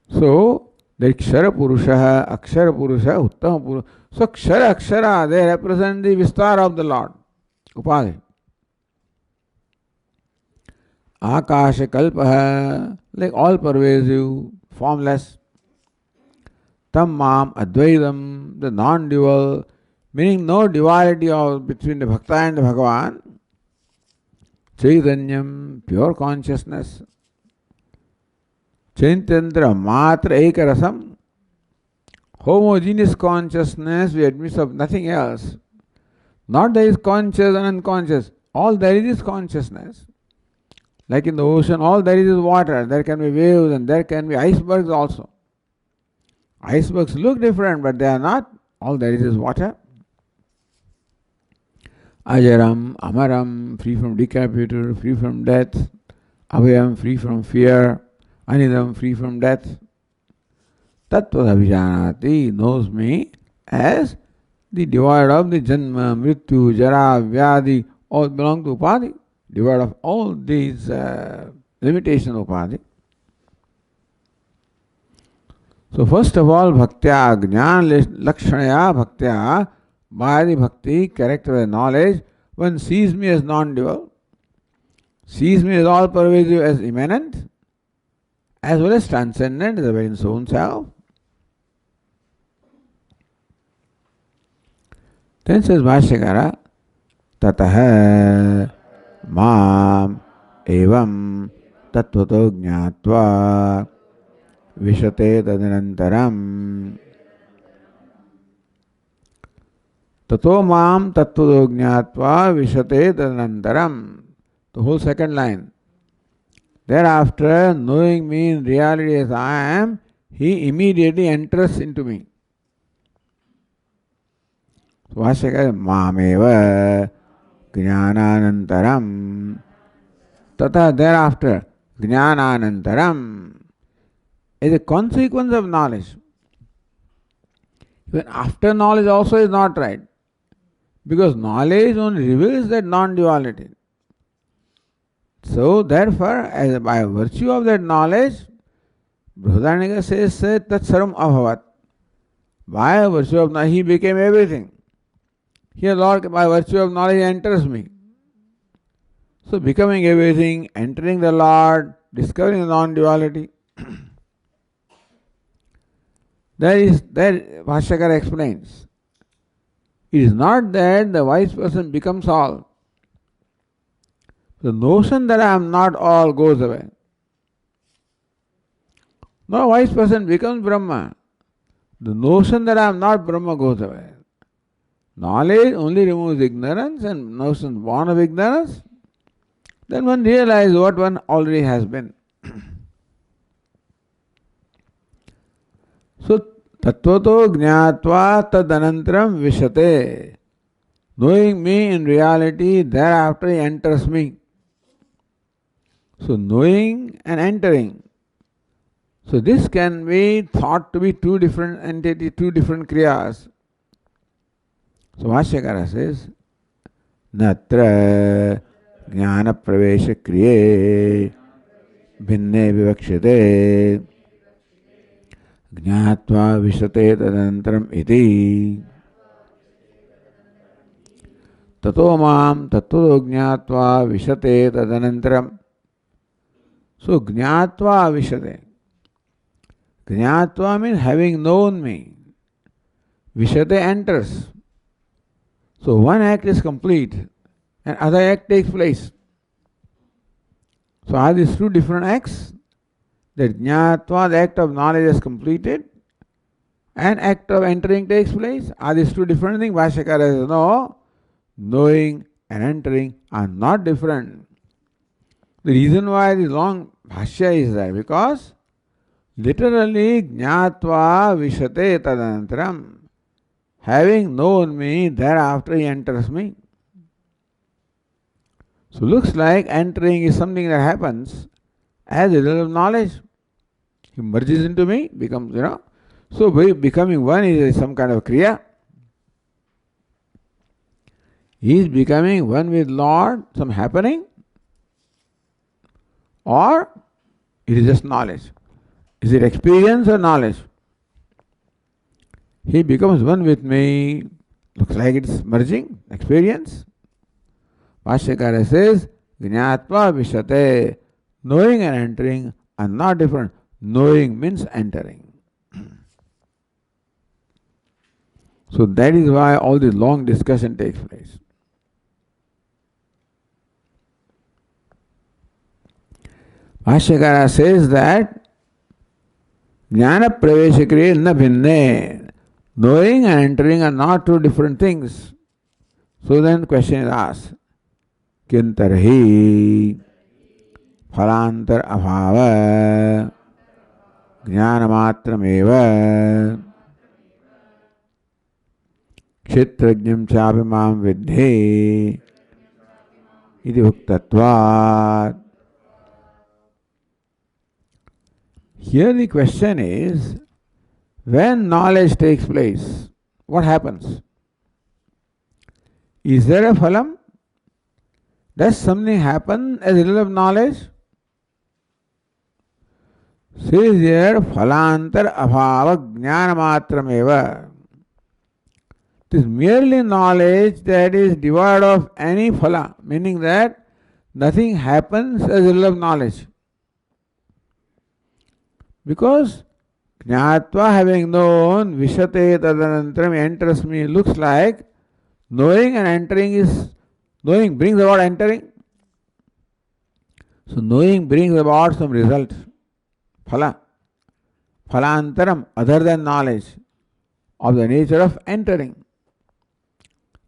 So, there is Kshara Purusha, Akshara Purusha, Uttama Purusha. So, Kshara, Akshara, they represent the Vistar of the Lord. Upadhi. Akasha Kalpaha, like all pervasive, formless. Tam Mam Advaitam, the non-dual, meaning no duality between the Bhakta and the Bhagavan. Chaitanyam, pure consciousness. Chaitandra Matra Ekarasam, homogeneous consciousness, we admit of nothing else. Not there is conscious and unconscious, all there is consciousness. Like in the ocean, all there is water, there can be waves and there can be icebergs also. Icebergs look different, but they are not. All there is water. Ajaram, Amaram, free from decapitator, free from death. Abhayam, free from fear. Anidam, free from death. Tattvata Abhijanati, knows me as the devoid of the Janma, Mrityu, Jara, Vyadi, all belong to Upadhi. Devoid of all these limitations of Upadhi. So first of all, Bhaktya, Jnana Lakshanaya Bhaktya, by the Bhakti, character and knowledge, one sees me as non-dual, sees me as all pervasive, as immanent, as well as transcendent, as the very own self. Then says Bhashyakara, Tataha Mam Evam Tattvato Jnatva Vishate Tadanantaram. Tato Mam Tattvato Jnatva Vishate Tadanantaram. The whole second line. Thereafter, knowing me in reality as I am, he immediately enters into me. Vashyakara Mameva Jnananantaram. Tata, thereafter, Jnananantaram is a consequence of knowledge. Even after knowledge also is not right. Because knowledge only reveals that non-duality. So therefore, as by virtue of that knowledge, Brihadaranyaka says Tat Sarvam Abhavat. By virtue of knowledge, he became everything. Here Lord, by virtue of knowledge, enters me. So becoming everything, entering the Lord, discovering the non-duality. There Bhashyakara explains. It is not that the wise person becomes all. The notion that I am not all goes away. No wise person becomes Brahma. The notion that I am not Brahma goes away. Knowledge only removes ignorance, and notion born of ignorance, then one realizes what one already has been. So, Tattvato Jnatva Tadanantram Vishate. Knowing me in reality, thereafter he enters me. So, knowing and entering. So, this can be thought to be two different entities, two different kriyas. So, Bhashyakara says, Natra Jnana Pravesha Kriye Bhinne Vivakshate Jnatva Vishate Tadanantram Iti Tato Mam Tato Jnatva Vishate Tadanantram. So, Jnatva Vishate. Jnatva means having known me. Vishate enters. So, one act is complete and other act takes place. So, are these two different acts? That Jnatva, the act of knowledge, is completed and act of entering takes place. Are these two different things? Bhashyakara says, no, knowing and entering are not different. The reason why this long bhashya is there, because literally Jnatva Vishate Tadanantram, having known me, thereafter he enters me. So looks like entering is something that happens as a result of knowledge. He merges into me, becomes, So by becoming one is some kind of kriya. He is becoming one with Lord, some happening, or it is just knowledge. Is it experience or knowledge? He becomes one with me. Looks like it's merging, experience. Bhashyakara says, Jnatva Vishate. Knowing and entering are not different. Knowing means entering. So that is why all this long discussion takes place. Bhashyakara says that Jnana Pravesha Kriya na bhinne. Knowing and entering are not two different things. So then the question is asked, Kintarhi Phalantar Abhava Jnana Matrameva Kshetrajñam Chabhimam Vidhi Iti Bhuktatvat. Here the question is, when knowledge takes place, what happens? Is there a phalam? Does something happen as a result of knowledge? Says here, phalantar abhava jnana matrameva. It is merely knowledge that is devoid of any phala, meaning that nothing happens as a result of knowledge. Because Jnatva, having known, Vishate Tadanantram, enters me, looks like knowing and entering is, knowing brings about entering. So knowing brings about some result, phala, phalantaram, other than knowledge, of the nature of entering.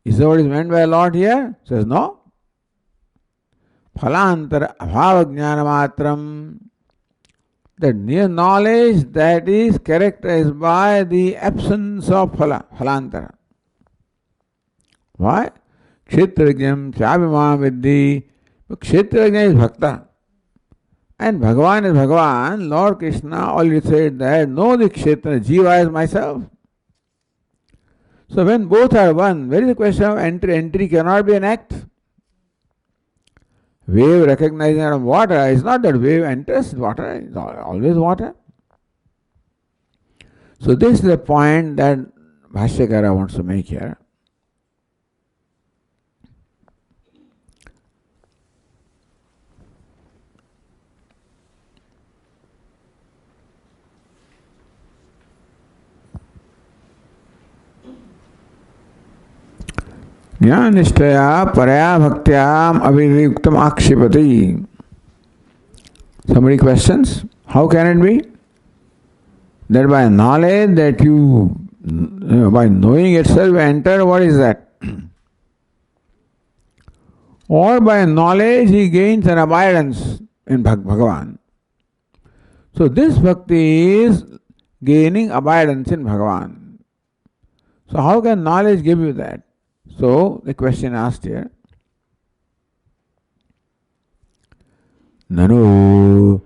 Is that what is meant by Lord here? Says no. Phalantara abhava jnana matram. That near knowledge that is characterized by the absence of phala, phalantara. Why? Kshetrajñam chabhimam vidhi. Kshetrajña is bhakta. And Bhagavan is Bhagavan. Lord Krishna already said that, know the kshetra, jiva is myself. So when both are one, where is the question of entry? Entry cannot be an act. Wave recognizing water is not that wave enters water, it's always water. So this is the point that Bhashyakara wants to make here. Jnanistaya paraya bhaktyam aviruktam akshipati. Somebody questions, how can it be that by knowledge that you by knowing itself enter, what is that? Or by knowledge he gains an abidance in Bhagavan. So this bhakti is gaining abidance in Bhagavan. So how can knowledge give you that? So the question asked here, Nanu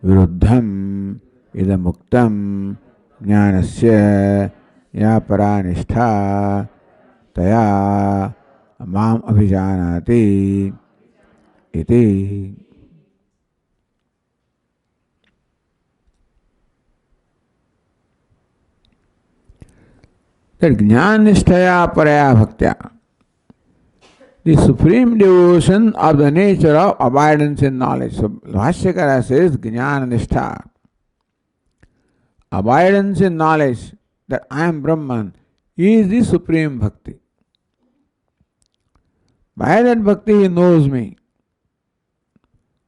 viruddham idamuktam jnanasya ya paranistha taya mam abhijanati iti. That jnanistaya paraya bhaktya, the supreme devotion of the nature of abidance in knowledge. So Bhashyakara says jnana-nishtha, abidance in knowledge that I am Brahman is the supreme bhakti. By that bhakti he knows me.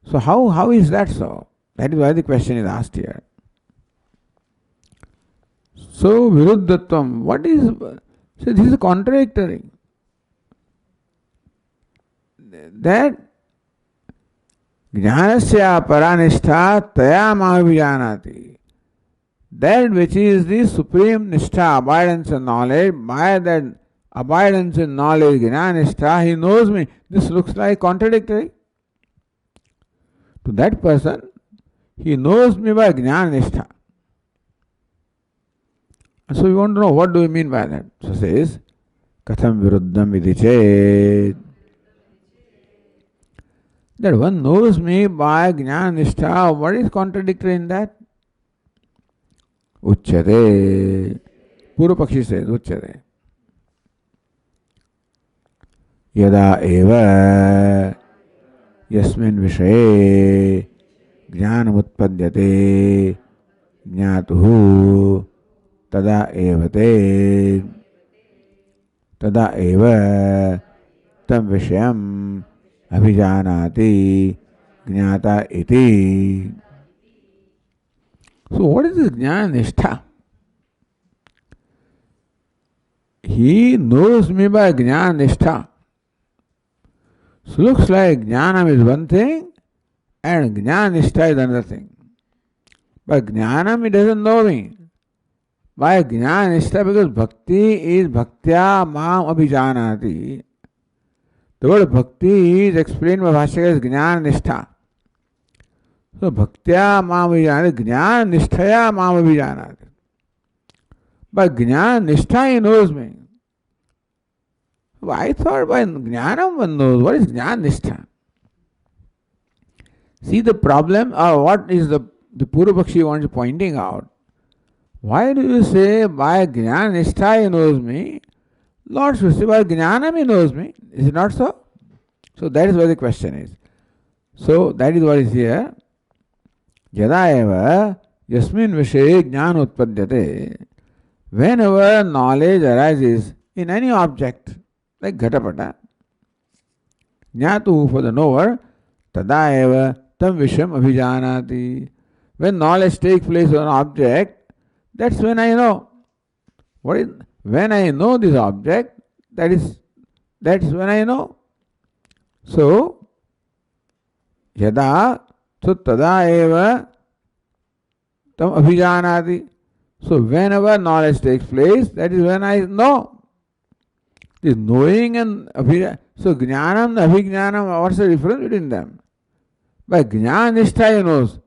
So how is that so? That is why the question is asked here. So viruddhatvam, what is, so this is contradictory. That jnanasya paranistha taya mahavijanati, that which is the supreme nishtha, abidance in knowledge, by that abidance in knowledge, jnanistha, he knows me. This looks like contradictory. To that person, he knows me by jnanistha. So we want to know what do we mean by that. So says, katham viruddham vidichet, that one knows me by jnana-nishtha. What is contradictory in that? Uchyate. Purvapakshi says, Uchyate. Yada eva yasmin vishaye jnanam utpadyate jnatuhu tada evate tada eva tam vishayam abhijanati jnata iti. So what is this jnana-nishtha? He knows me by jnana-nishtha. So looks like jnanam is one thing and jnana-nishtha is another thing. By jnanam he doesn't know me. By jnana-nishtha, because bhakti is bhaktya mam abhijanati. The word bhakti is explained by Bhashyakara as jnana-nishtha. So bhaktya mam abhijanati, jnana-nisthaya mam abhijanati. By jnana-nishtha he knows me. So I thought by jnanam one knows. What is jnana-nishtha? See the problem, or what is the Purvapakshi wants pointing out. Why do you say by jnana-nishtha he knows me? Lord should say by jnanam he knows me. Is it not so? So that is why the question is. So that is what is here. Yada eva yasmin vishaye jnana utpadyate. Whenever knowledge arises in any object, like ghatapata, jnatu for the knower, tada eva tam visham abhijanati. When knowledge takes place on an object, that's when I know. What is when I know this object, that is when I know. So yada, so tada eva tam abhijanati. So whenever knowledge takes place, that is when I know. This knowing and abhijanati. So jnanam and abhijnanam, what's the difference between them? By jnana-nishtha he knows.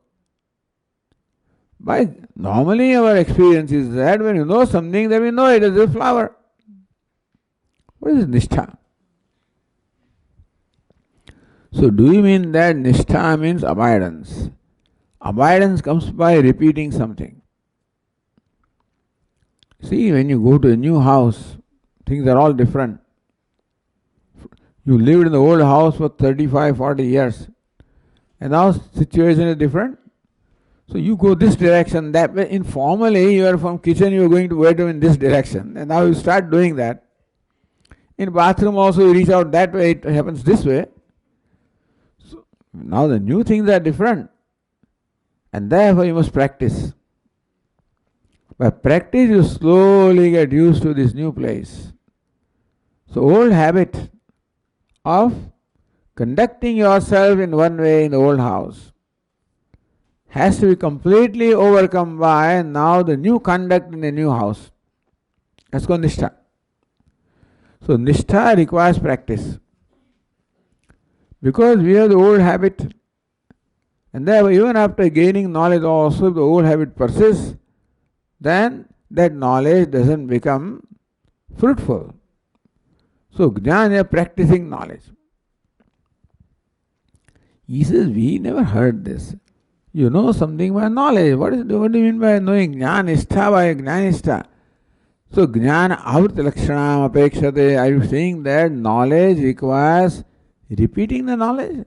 By normally our experience is that when you know something, then we know it is a flower. What is nishtha? So do you mean that nishtha means abidance? Abidance comes by repeating something. See, when you go to a new house, things are all different. You lived in the old house for 35, 40 years. And now situation is different. So you go this direction, that way. Informally, you are from kitchen, you are going to bedroom in this direction. And now you start doing that. In bathroom also you reach out that way, it happens this way. So now the new things are different. And therefore you must practice. By practice you slowly get used to this new place. So old habit of conducting yourself in one way in the old house has to be completely overcome by now the new conduct in the new house. That's called nishtha. So nishtha requires practice. Because we have the old habit, and therefore even after gaining knowledge also, if the old habit persists, then that knowledge doesn't become fruitful. So jnana, practicing knowledge. He says, we never heard this. You know something by knowledge. What do you mean by knowing? Jnanistha by jnanistha. So jnana avrita lakshanam apekshate. Are you saying that knowledge requires repeating the knowledge?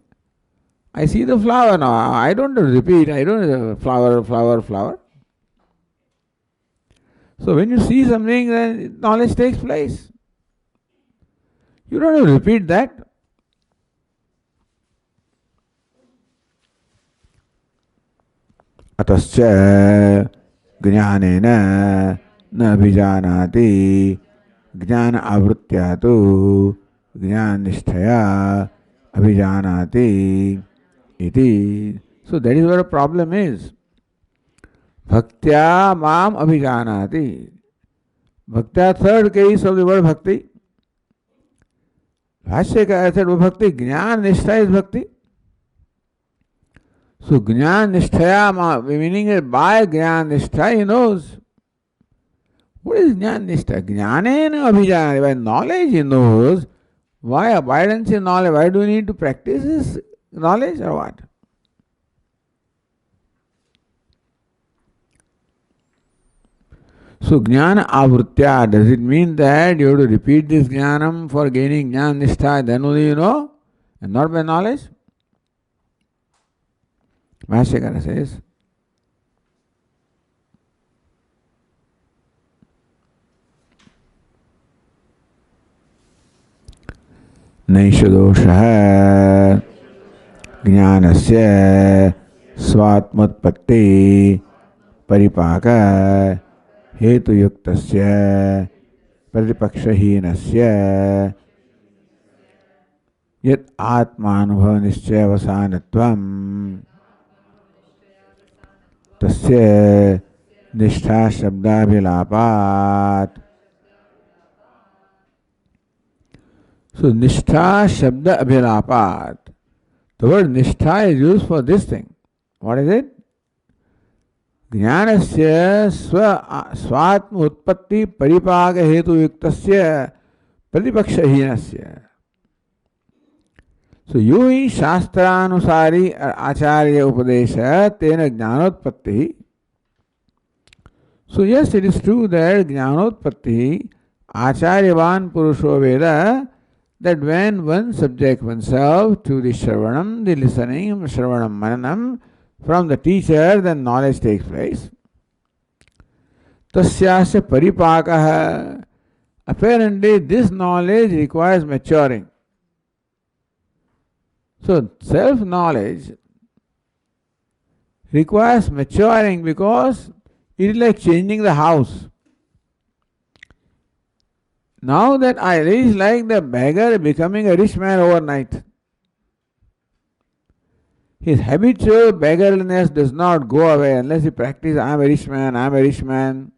I see the flower now. I don't repeat. I don't flower. So when you see something, then knowledge takes place. You don't have to repeat that. Atascha jnanena na abhijanati jnana avrityatu jnanishthaya abhijanati iti. So that is what the problem is. Bhaktya mam abhijanati. Bhaktya, third case of the word bhakti. Bhashya ka arth is bhakti, jnana nishtha is bhakti. So jnana nishtha, meaning is by jnana nishtha he knows. What is jnana nishtha? Jnanena abhijanati. By knowledge he knows. Why abidance in knowledge? Why do we need to practice this knowledge or what? So jnana avritya, does it mean that you have to repeat this jnanam for gaining jnana nishtha, then only you know, and not by knowledge? Bhashyakara says, Naisha dosha jnanasya svatmatpatti paripaka hetu yuktasya pratipakshahīnasya yat atmanubhava nischaya vasanatvam tasya nishtha shabdabhilapat. So nishtha shabda abhilapat. The word nishtha is used for this thing. What is it? Jnanasya swatma utpatti paripaka hetu yuktasya pratipakshahīnasya. So yuhi shastrānusāri acārya upadesha tena jnanotpatti. So yes, it is true that jnanotpatti acāryavan purusho veda, that when one subjects oneself to the shravanam, the listening, shravanam mananam, from the teacher, then knowledge takes place. Tasyasya paripakaha. Apparently, this knowledge requires maturing. So, self-knowledge requires maturing because it is like changing the house. Now that it is like the beggar becoming a rich man overnight. His habitual beggarliness does not go away unless he practices, I am a rich man, I am a rich man.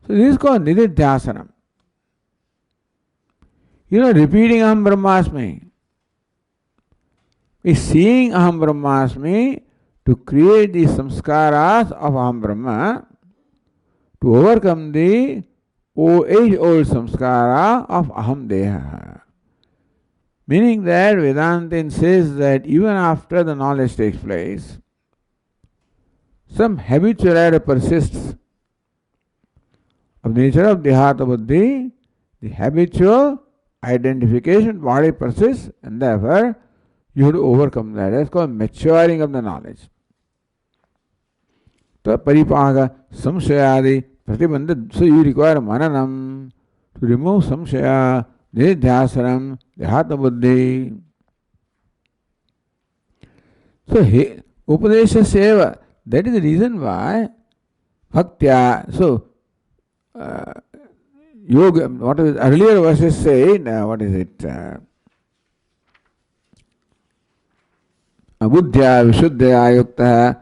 So this is called nididhyasanam. Repeating Aham Brahmasmi is seeing Aham Brahmasmi to create the samskaras of Aham Brahma, to overcome the age-old samskara of aham deha. Meaning that Vedantin says that even after the knowledge takes place, some habitual error persists. Of the nature of dehata buddhi, the habitual identification body persists, and therefore you have to overcome that. That's called maturing of the knowledge. So paripaga samshayadi pratibandha. So you require mananam to remove samshaya, nidhyasanam, dehata buddhi. So upadesha seva. That is the reason why bhaktya. So yoga. What is earlier verses say? What is it? Buddhya vishuddhaya yukta.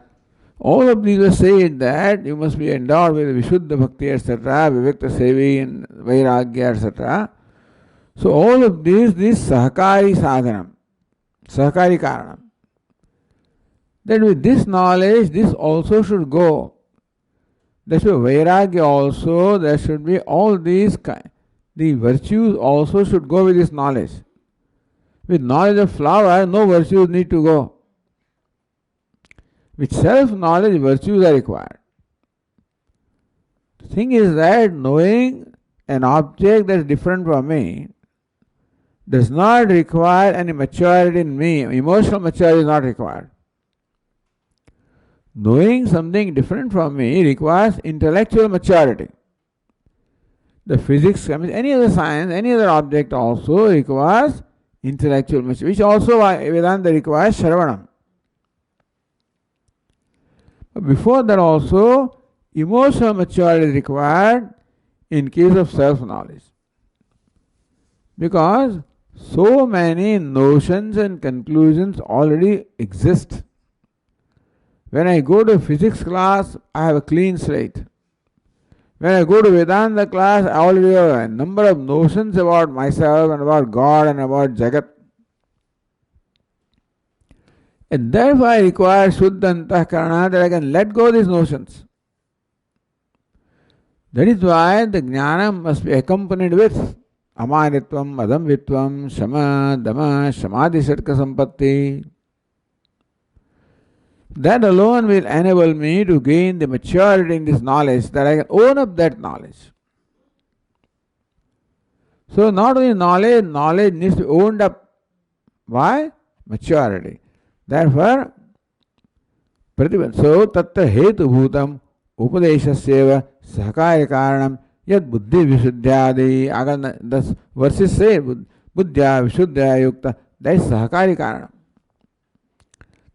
All of these are saying that you must be endowed with vishuddha bhakti, etc., vivekta sevi and vairagya, etc. So all of this sahakari sadhanam, sahakari karanam. That with this knowledge, this also should go. There should be vairagya also, there should be all these, the virtues also should go with this knowledge. With knowledge of flower, no virtues need to go. With self-knowledge, virtues are required. The thing is that knowing an object that is different from me does not require any maturity in me. Emotional maturity is not required. Knowing something different from me requires intellectual maturity. The physics, any other science, any other object also requires intellectual maturity, which also Vedanta requires shravanam. But before that also, emotional maturity is required in case of self-knowledge. Because so many notions and conclusions already exist. When I go to physics class, I have a clean slate. When I go to Vedanta class, I already have a number of notions about myself and about God and about Jagat. And therefore I require Shuddha Antahkarana, that I can let go of these notions. That is why the Jnana must be accompanied with Amanitvam, Adamvitvam, Shama, Dama, Samadhi Satka Sampatti. That alone will enable me to gain the maturity in this knowledge, that I can own up that knowledge. So not only knowledge needs to be owned up. Why? Maturity. Therefore, so tatta hetu bhutam upadeshasyeva sahakaya karanam yad buddhi vishuddhyadi. The verses say buddhya vishuddhya yukta. That is sahakari karanam.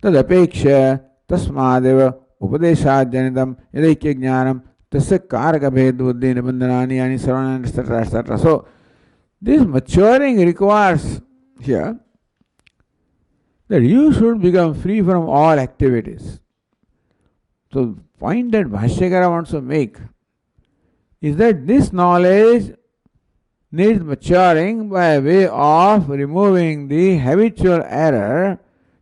Tad apeksha tasmadeva upadeshadjanitam yadaikya jnanam tasya karaka bhed buddhi nibandhanani yani sarvanani etc. etc. So this maturing requires here that you should become free from all activities. So the point that Bhashyakara wants to make is that this knowledge needs maturing by way of removing the habitual error.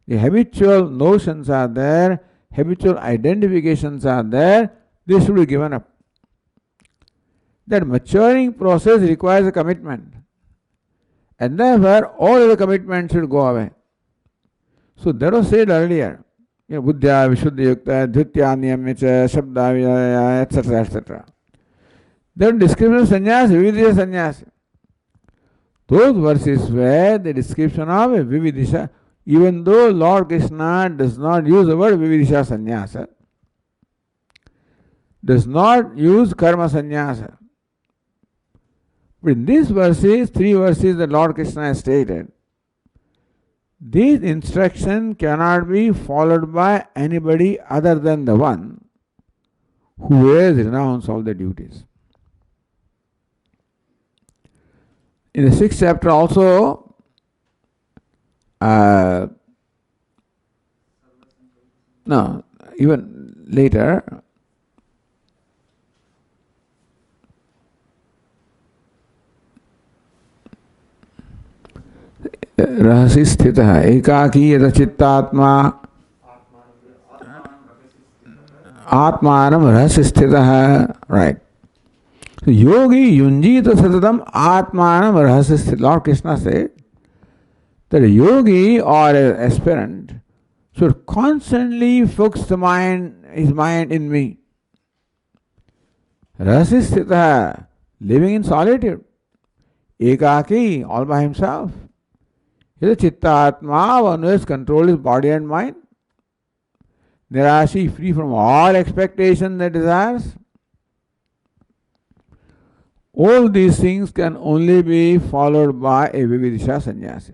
The habitual notions are there, habitual identifications are there, they should be given up. That maturing process requires a commitment. And therefore all the commitments should go away. So that was said earlier. Buddhya, Vishuddha Yukta, Dhritya, Niyamya, Shabda, etc. etc. Then description of sannyas, Vividisha sannyas. Those verses were the description of Vividisha, even though Lord Krishna does not use the word Vividisha sannyasa, does not use karma sannyasa. But in these verses, 3 verses that Lord Krishna has stated, these instructions cannot be followed by anybody other than the one who has renounced all the duties. In the 6th chapter also, no, even later, रहसि स्थितः एकाकी यत चित्तात्मा आत्मानं रहसि स्थितः. Right. So yogi yunjita satatam atmanam rahasya. Lord Krishna said that a yogi or an aspirant should constantly focus his mind in me. Rahasya, living in solitude. Ekaki, all by himself. He is a chitta atma, one who has controlled his body and mind. Nirashi, free from all expectations and desires. All these things can only be followed by a Vividisha sannyasi.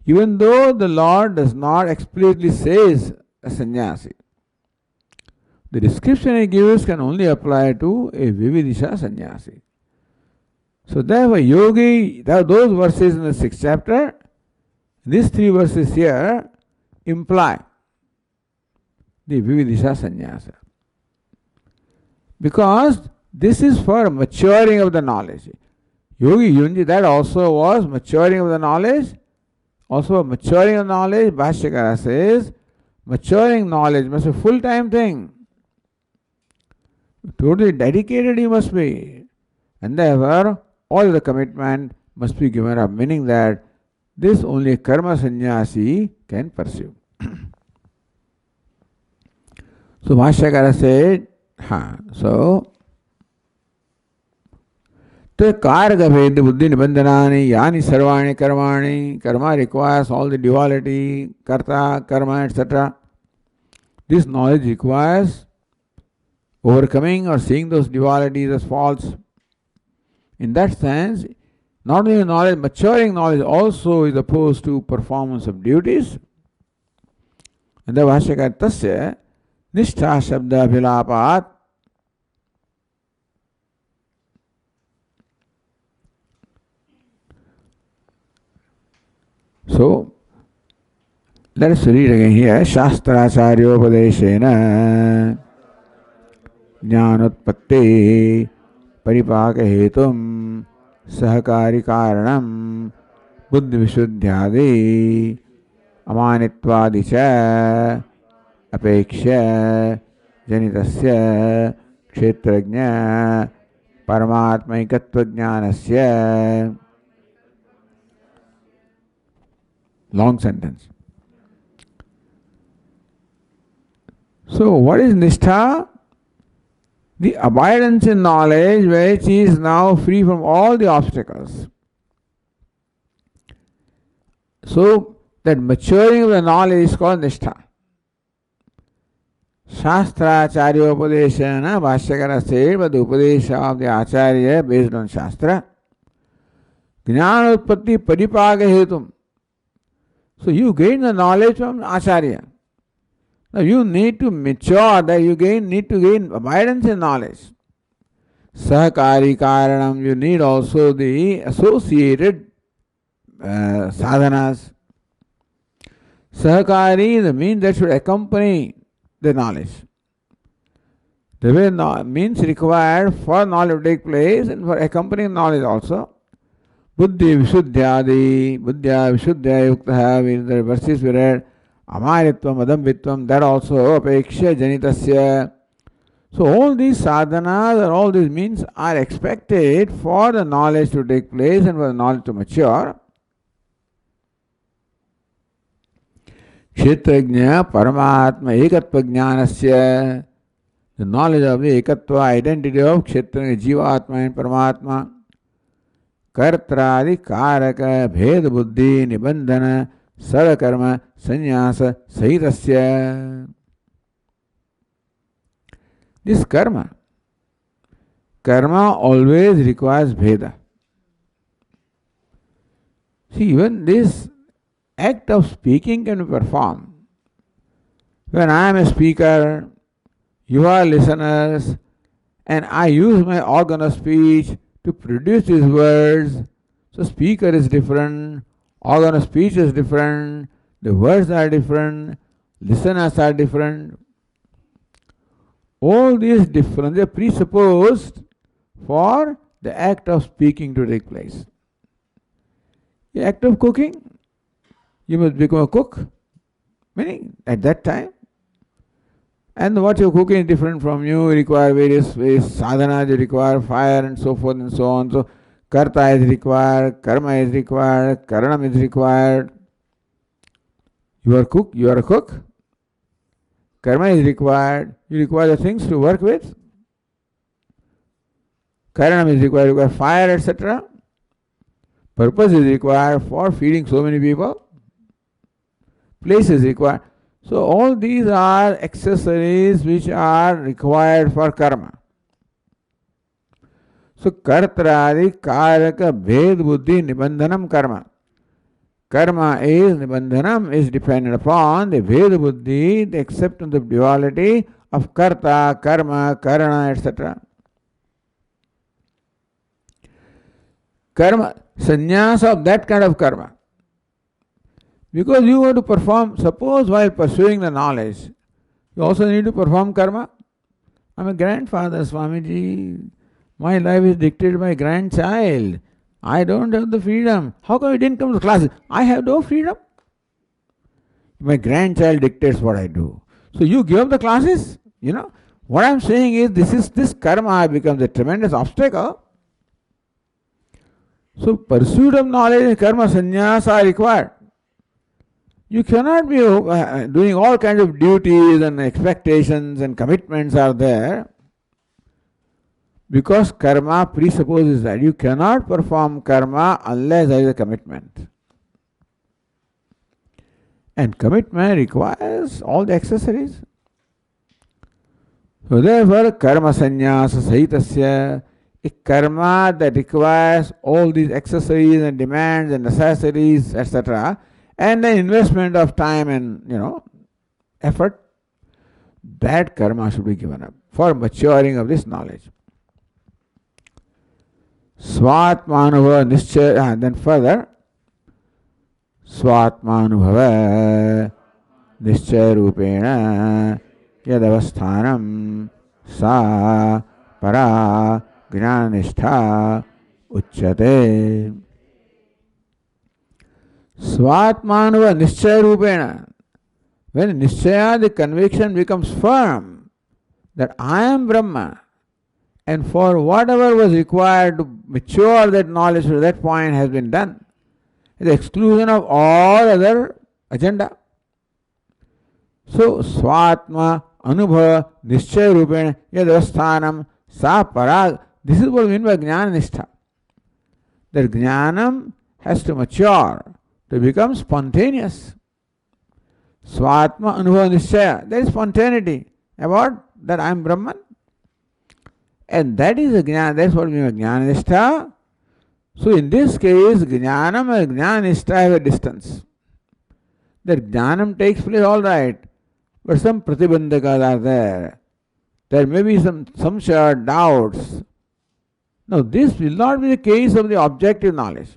Even though the Lord does not explicitly say a sannyasi, the description he gives can only apply to a Vividisha sannyasi. So therefore, yogi, those verses in the 6th chapter, these 3 verses here imply the Vividisha sannyasa. Because this is for maturing of the knowledge. Yogi Yunji, that also was maturing of the knowledge. Also maturing of knowledge, Bhashyakara says, maturing knowledge must be a full-time thing. Totally dedicated you must be. And therefore, all the commitment must be given up, meaning that this only a karma sannyasi can pursue. So Bhashyakara said, तो कारक भेद बुद्धि निबंधनानि यानि सर्वाणि कर्माणि. Karma requires all the duality, karta, karma, etc. This knowledge requires overcoming or seeing those dualities as false. In that sense, not only knowledge, maturing knowledge also is opposed to performance of duties. And the Bhashyakara tasya nishtha shabda abhilapat. So, let us read again here. Shastracharyopadeshena jnanotpatte paripaka hetum sahakari karanam buddhi visuddhyadi amanittvadi cha apeksha janitasya kshetrajna paramatmaikatva jnanasya. Long sentence. So, what is nishtha? The abidance in knowledge which is now free from all the obstacles. So, that maturing of the knowledge is called nishtha. Shastra Acharyopadeshana, Bhashyakara said, but the Upadesha of the Acharya based on Shastra. Jnanotpatti paripaga hetum. So you gain the knowledge from Acharya. Now you need to mature, that you need to gain abidance in knowledge. Sahakari karanam, you need also the associated sadhanas. Sahakari, the means that should accompany the knowledge. The way means required for knowledge to take place and for accompanying knowledge also. Buddhi visuddhyadi, buddhya visuddhya yuktaha, the verses we read, amaritvam, adambitvam, that also apeksha janitasya. So all these sadhanas and all these means are expected for the knowledge to take place and for the knowledge to mature. Kshetrajna paramatma ekatva jnanasya, the knowledge of the ekatva, identity of kshetrajna, jivatma and paramatma. कर्त्रादि कारक भेद बुद्धि निबंधन सर्वकर्म संन्यास सहितस्य. This karma always requires bheda. See, even this act of speaking can be performed. When I am a speaker, you are listeners, and I use my organ of speech to produce these words. So speaker is different, organ of speech is different, the words are different, listeners are different. All these differences are presupposed for the act of speaking to take place. The act of cooking, you must become a cook. Meaning, at that time, And what you're cooking is different from you, you require various sadhanas, you require fire and so forth and so on. So karta is required, karma is required, karanam is required. You are cook, you are a cook. Karma is required, you require the things to work with. Karanam is required, you require fire, etc. Purpose is required for feeding so many people. Place is required. So all these are accessories which are required for karma. So kartradi karaka bhed buddhi nibandhanam karma. Karma is nibandhanam, is dependent upon the bhed buddhi, the acceptance of duality of karta, karma, karana, etc. Karma, sannyasa of that kind of karma. Because you have to perform, suppose while pursuing the knowledge, you also need to perform karma. I'm a grandfather, Swamiji. My life is dictated by grandchild. I don't have the freedom. How come you didn't come to classes? I have no freedom. My grandchild dictates what I do. So you give up the classes? What I'm saying is this karma becomes a tremendous obstacle. So pursuit of knowledge and karma sannyasa are required. You cannot be doing all kinds of duties and expectations and commitments are there, because karma presupposes that you cannot perform karma unless there is a commitment. And commitment requires all the accessories. So therefore, karma sannyasa sahitasya, a karma that requires all these accessories and demands and necessities, etc., and the investment of time and effort, that karma should be given up for maturing of this knowledge. Swatmanubhava nischaya, then further, Swatmanubhava nischaya rupena yadavasthanam sa para jnanistha uchyate. Swatmanava nischaya rupena. When nischaya, the conviction becomes firm that I am Brahma, and for whatever was required to mature that knowledge to that point has been done, the exclusion of all other agenda. So swatma anubhava nischaya rupena yadavasthanam sa parag. This is what we mean by jnana nishtha. That jnanam has to mature to become spontaneous. Swatma anubhava nischaya, there is spontaneity about that I am Brahman. And that is a jnana, that's what we mean by jnana nishtha. So in this case, jnanam and jnana nishtha have a distance. That jnanam takes place, all right, but some pratibandhakas are there. There may be some shared doubts. Now this will not be the case of the objective knowledge.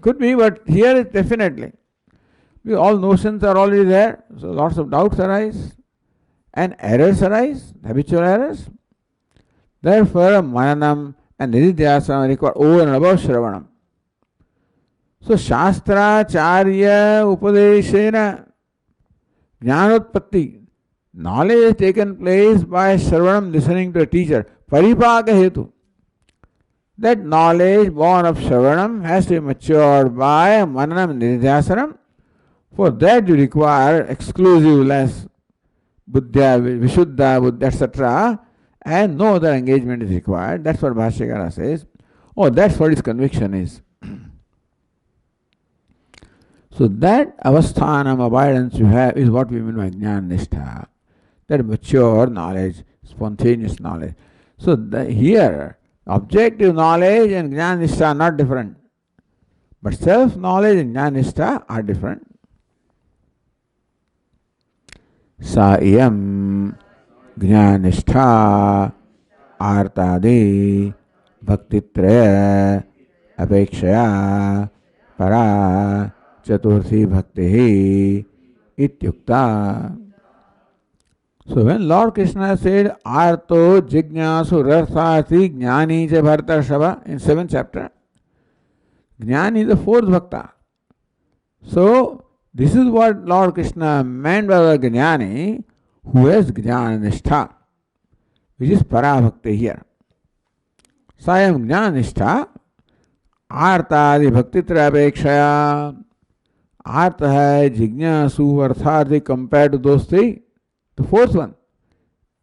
Could be, but here it definitely. Because all notions are already there, so lots of doubts arise and errors arise, habitual errors. Therefore, mananam and nididhyasana require over and above shravanam. So, shastra, charya, upadeshena, jnanotpatti, knowledge is taken place by shravanam, listening to a teacher, paripaka hetu. That knowledge born of shravanam has to be matured by mananam and nididhyasanam. For that you require exclusive less buddhya, vishuddha, buddha, etc. And no other engagement is required. That's what Bhashyakara says. Oh, that's what his conviction is. So that avasthanam, abidance you have, is what we mean by jnana nishtha. That mature knowledge, spontaneous knowledge. So here, objective knowledge and jnana nishtha are not different. But self-knowledge and jnana nishtha are different. Sa iyam jnanistha artadi bhaktitraya apekshaya para chaturthi bhakti ityukta. So when Lord Krishna said arto jignasu rathati jnani cha bhartarshava in 7th chapter, jnani is the 4th bhakta. So this is what Lord Krishna meant by the jnani, who has Jnana Nishtha, which is Parabhakti here. Sayam Jnana Nishtha, Artadi Bhakti Trapekshaya. Artha hai, Jignasu, Artharthi compared to those three. The fourth one,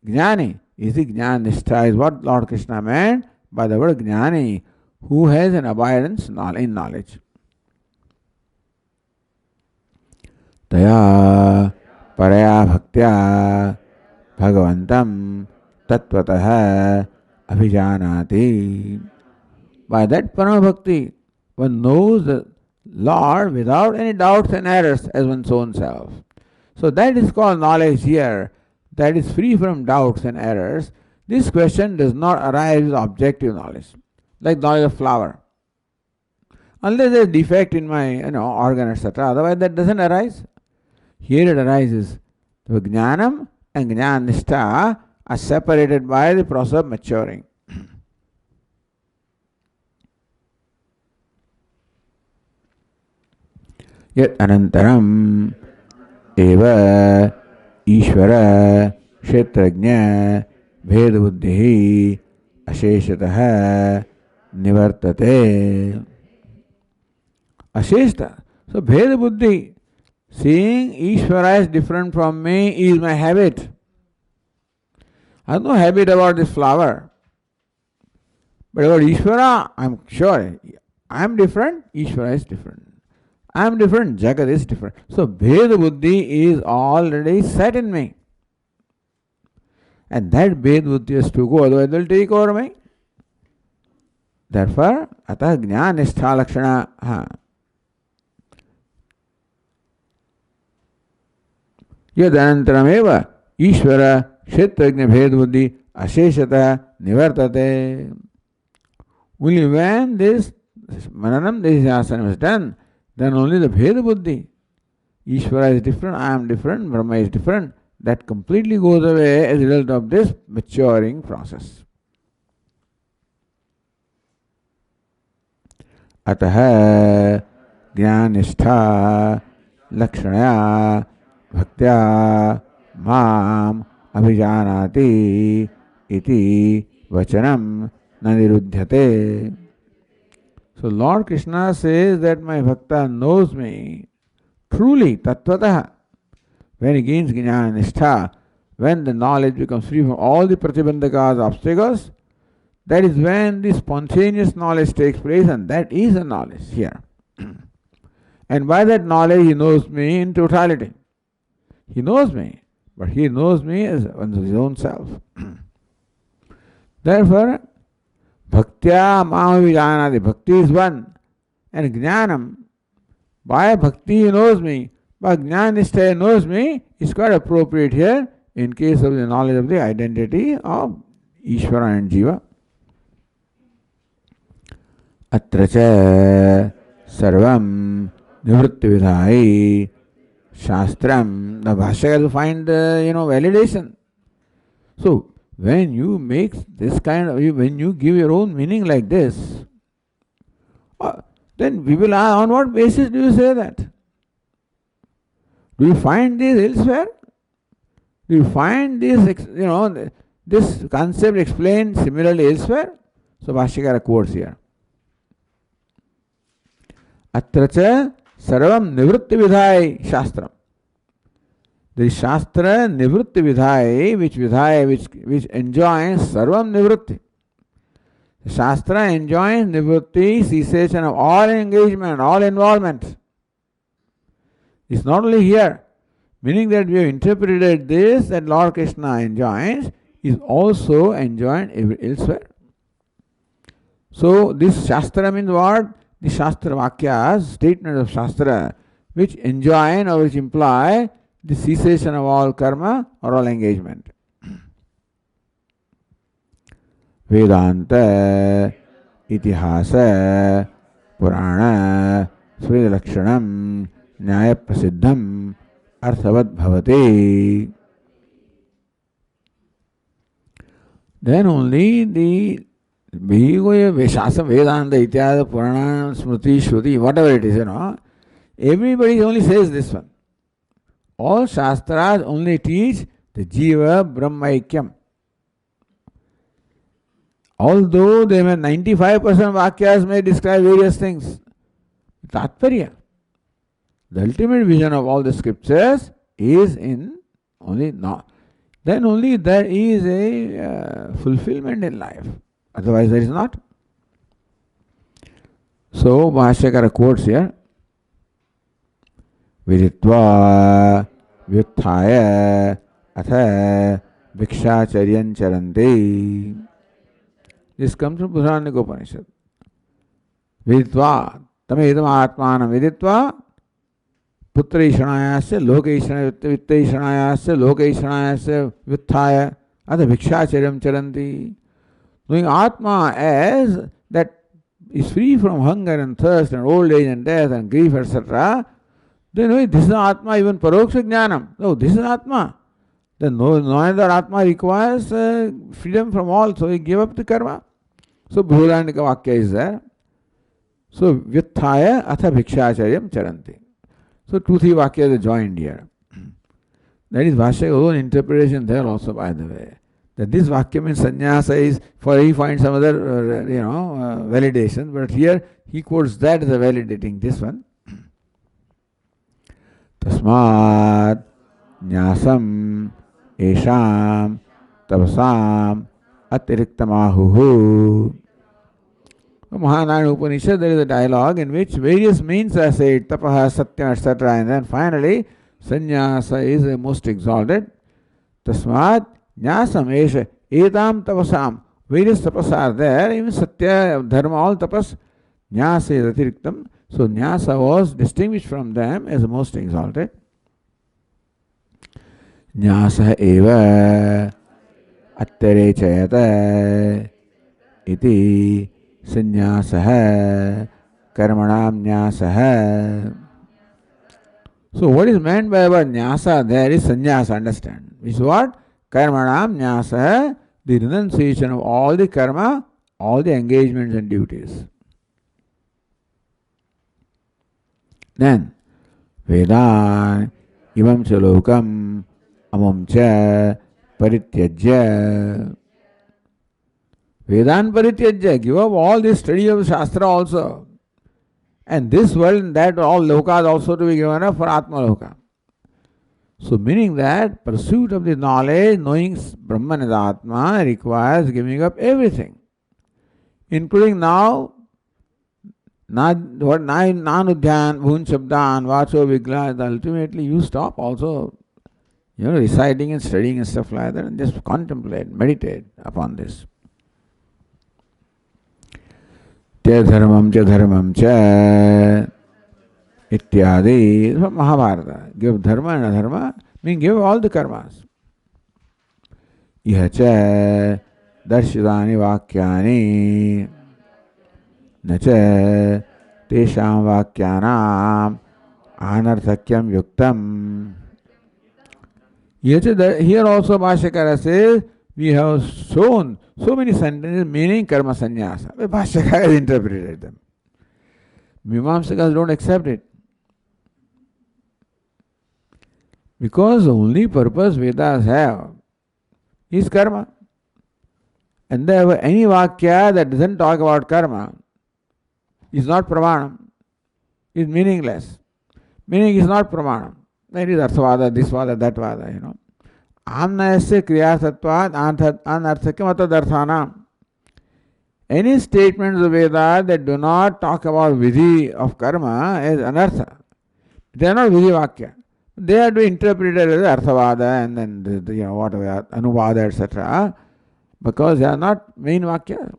Jnani, is the Jnana Nishtha, is what Lord Krishna meant by the word Jnani, who has an abidance in knowledge. Taya paraya bhaktya bhagavantam tatvatah abhijanati. By that parama bhakti, one knows the Lord without any doubts and errors as one's own self. So that is called knowledge here, that is free from doubts and errors. This question does not arise with objective knowledge, like knowledge of flower. Unless there is defect in my organ, etc. Otherwise that doesn't arise. Here it arises. The Jnanam and Jnana Nishtha are separated by the process of maturing. Yet anantaram eva Ishvara kshetrajna bhedabuddhi asheshatah nivartate. Asheshta. So bhedabuddhi, seeing Ishvara is different from me, is my habit. I have no habit about this flower. But about Ishvara, I am sure I am different, Ishvara is different. I am different, Jagat is different. So Bheda Buddhi is already set in me. And that Bheda Buddhi has to go, otherwise it will take over me. Therefore, Atah Jnana Nishtha Lakshana. Yadanantarameva Ishvara Kshetrajna Bheda Buddhi Asheshata Nivartate. Only when this Mananam, this asana is done, then only the Bheda Buddhi, Ishvara is different, I am different, Brahma is different, that completely goes away as a result of this maturing process. Ataha Jnanistha Lakshanaya Bhaktya Mam Abhijanati Iti Vachanam Nanirudhyate. So Lord Krishna says that my bhakta knows me truly, tattvataha. When he gains Jnana Nishtha, when the knowledge becomes free from all the pratibandhakas, obstacles, that is when the spontaneous knowledge takes place, and that is the knowledge here. And by that knowledge he knows me in totality. He knows me, but he knows me as his own self. Therefore, Bhaktya Mamavijanati, Bhakti is one, and Jnanam, by Bhakti he knows me, by Jnanistha he knows me, is quite appropriate here in case of the knowledge of the identity of Ishvara and Jiva. Atracha Sarvam Nivritti Vidhai Shastram. The Bhashyam has to find validation. So, when you make this kind of, when you give your own meaning like this, then we will ask, on what basis do you say that? Do you find this elsewhere? Do you find this, this concept explained similarly elsewhere? So Bhashyakara quotes here. Atracha sarvam nivritti vidhai shastram. The Shastra Nivritti Vidhai, which enjoins Sarvam Nivritti. The Shastra enjoins Nivritti, cessation of all engagement, all involvement. It's not only here, meaning that we have interpreted this, that Lord Krishna enjoins, is also enjoined elsewhere. So this Shastra means what? The Shastra Vakyas, statements of Shastra, which enjoin or which imply the cessation of all karma or all engagement. Vedanta, Itihasa, Purana, Svedalakshanam, Nyaya Prasiddham, Arthavad Bhavati. Then only the Shasam, Vedanta, Itihasa, Purana, Smriti, Shruti, whatever it is, everybody only says this one. All Shastras only teach the Jiva Brahmaikyam. Although they may 95% Vakyas may describe various things, Tatparya, the ultimate vision of all the scriptures is in only now. Then only there is a fulfillment in life. Otherwise there is not. So Bhashyakara quotes here, Viditva vyuthaya atha vikshacharyan charanti. This comes from Purana Upanishad. Viditva tamedam atmanam viditva putraishanayasya lokaishanayasya lokaishanayasya vyuthaya atha vikshacharyan charanti. Knowing Atma as that is free from hunger and thirst and old age and death and grief, etc., then this is Atma, even Paroksha Jnanam. No, this is Atma. Then no other Atma requires freedom from all, so he gave up the karma. So Bhudanika Vakya is there. So Vyuthaya Atha Bhikshacharyam Charanti. So 2-3 Vakyas are joined here. That is Bhashya's own interpretation there also, by the way. That this Vakya means sannyasa is, for he finds some other, validation, but here he quotes that as a validating this one. Tasmat nyasam esham tapasam atiriktam Mahanayana Upanishad, there is a dialogue in which various means are said, tapaha, satyam, etc. And then finally, sannyasa is the most exalted. Tasmat nyasam esha edam tapasam. Various tapas are there, even satya, dharma, all tapas. Nyasa is atiriktam. So nyasa was distinguished from them as the most exalted. Nyasa eva attere chayata iti sannyasa karmanam nyasa. So what is meant by about nyasa there is sannyasa, understand. Which is what? Karmanam nyasa, the renunciation of all the karma, all the engagements and duties. Then, Vedan imam cha lokam amam cha parityajya. Vedan parityajya, give up all this study of Shastra also. And this world and that, all lokas also to be given up for Atma Loka. So meaning that pursuit of the knowledge, knowing Brahman is Atma, requires giving up everything. Including now, Nanudhyan, Bhun Shabdan, Vacho Vigla, ultimately you stop also, reciting and studying and stuff like that, and just contemplate, meditate upon this. Te dharmam cha ityadi, from Mahabharata. Give dharma and adharma, mean give all the karmas. Iha cha darshidani vakyani nacha tesham vakyanam anarthakyam yuktam. Here also Bhashyakara says, we have shown so many sentences meaning karma sannyasa. But Bhashyakara has interpreted them. Mimamsakas don't accept it. Because the only purpose Vedas have is karma. And therefore any vakya that doesn't talk about karma is not pramanam, is meaningless. Meaning is not pramanam. That is arthavada, this vada, that vada, Amnayasya kriyasattvad anarthakyam atadarthanam. Any statements of Veda that do not talk about vidhi of karma is anartha. They are not vidhi vakya. They are to be interpreted as arthavada and then whatever, anuvada, etc. Because they are not main vakya.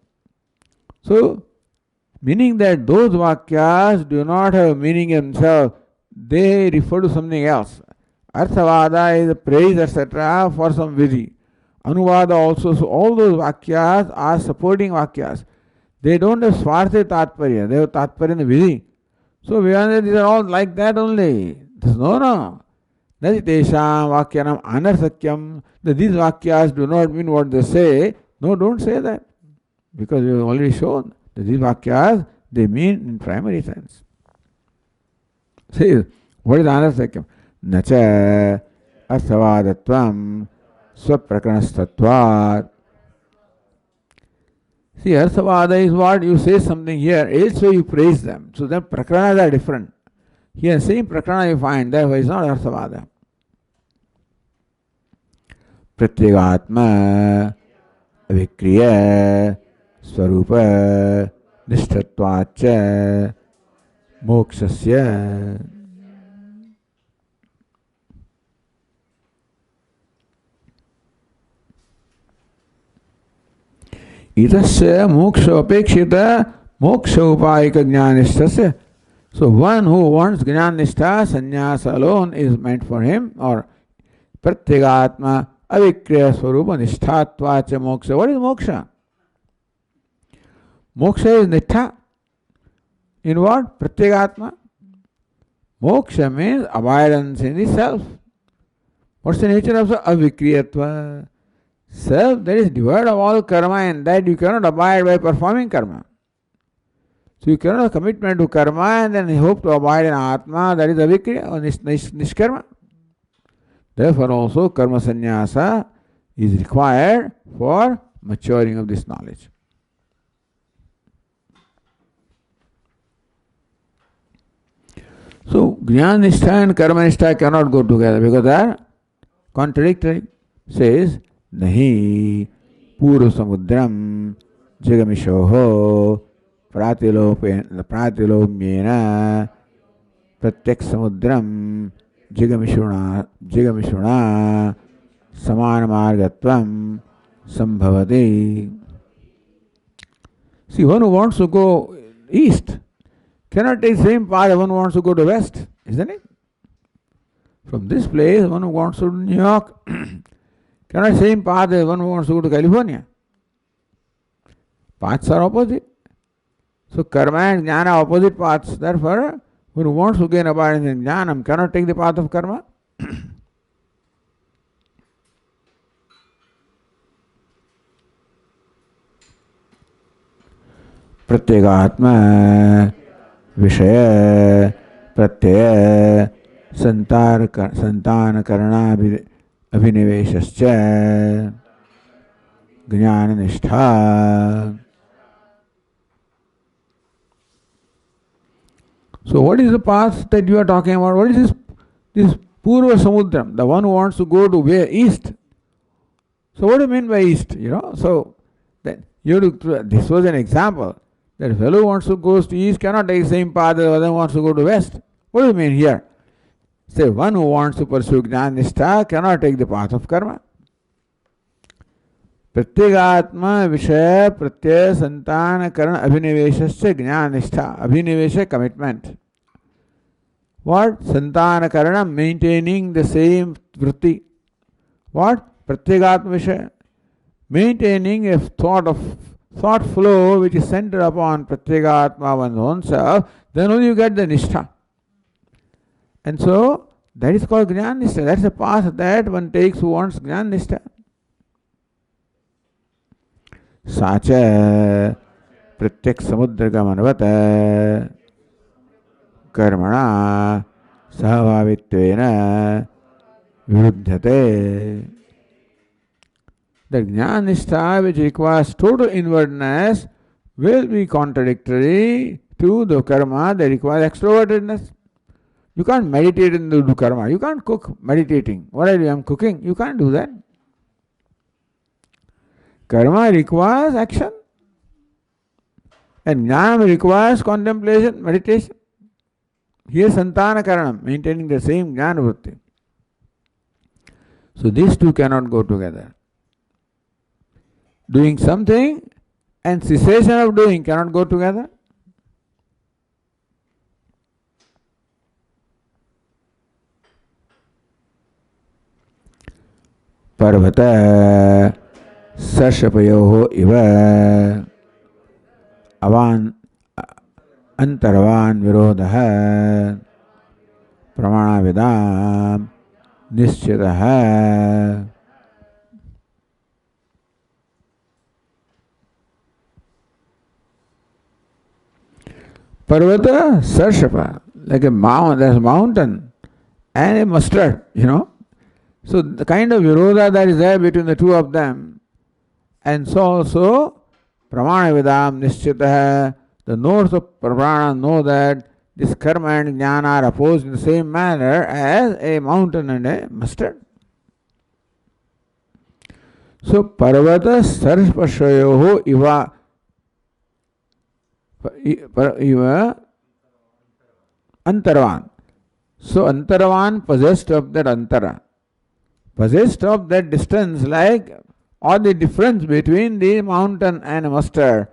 So, meaning that those vakyas do not have meaning in themselves, they refer to something else. Arthavada is praise, etc. for some vidhi. Anuvada also. So all those vakyas are supporting vakyas. They don't have swartha tatparya. They have tatparya in the vidhi. So these are all like that only. No. Nati tesham vakyanam anarthakyam. These vakyas do not mean what they say. No, don't say that. Because we have already shown that these vakyas, they mean in primary sense. See, what is anarthakyam? Nacha arthavadatvam Swaprakaranastatvat. See, Arthavada is what you say something here, elsewhere you praise them. So then Prakaranas are different. Here, same Prakarana you find, therefore it's not Arthavada. Pratyagatma Avikriya Swarupa Nishthatvacha Mokshasya. Itasya moksha apekshita moksha upayika jnanishtasya. So one who wants jnanishta, sannyasa alone is meant for him, or pratyagatma avikriya swarupa nishthatvacha moksha. What is moksha? Moksha is nitha. In what? Pratyagatma. Moksha means abidance in the self. What's the nature of the avikriyatva? Self that is devoid of all karma, and that you cannot abide by performing karma. So you cannot have commitment to karma and then hope to abide in Atma, that is avikriya or nishkarma. Therefore also karma sannyasa is required for maturing of this knowledge. So jnana nishtha and karma nishtha cannot go together because they are contradictory. Says Nahi Purva Samudram Jigamishoho Pratilomyena Pratyak Samudram Jigamishuna Samana Margatvam Sambhavati. See, one who wants to go east cannot take the same path as one who wants to go to west, isn't it? From this place, one who wants to go to New York cannot same path as one who wants to go to California. Paths are opposite. So karma and jnana are opposite paths. Therefore, one who wants to gain abidance in jnanam cannot take the path of karma. Pratyagatma Vishaya Pratyaya Santana Karana Abhiniveshascha Jnana Nishtha. So what is the path that you are talking about? What is this Purva Samudram, the one who wants to go to where? East. So what do you mean by east? So that this was an example. That fellow who wants to go to east cannot take the same path as the other wants to go to west. What do you mean here? Say one who wants to pursue Jnana Nishtha cannot take the path of karma. Pratyagatma Vishaya Pratyaya Santana Karana Abhiniveshasya Jnana Nishtha. Abhinivesha commitment. What? Santana Karana maintaining the same vritti. What? Pratyagatma Vishaya. Maintaining a thought flow which is centered upon Pratyagatma, one's own self, then only you get the Nishtha. And so, that is called Jnana Nishtha. That's the path that one takes who wants Jnana Nishtha. Sacha Pratyak Samudragamanavata Karmana Sahavavittvena Viruddhate. The Jnana Nishtha which requires total inwardness will be contradictory to the karma that requires extrovertedness. You can't meditate and do karma. You can't cook meditating. What I do? I'm cooking. You can't do that. Karma requires action. And jnana requires contemplation, meditation. Here santana karanam, maintaining the same jnana vritti. So these two cannot go together. Doing something and cessation of doing cannot go together. Parvata Sarshapayoho iva avan antarvan virodaha pramana vidam nischitaha. Parvata Sarshapa, like a mountain, there's a mountain and a mustard, So the kind of virodha that is there between the two of them, and so also pramana vidam nischitah, the knowers of pramana know that this karma and jnana are opposed in the same manner as a mountain and a mustard. So parvata sarspashayoho iva antaravan. So antaravan possessed of that antara, possessed of that distance, like or the difference between the mountain and a mustard.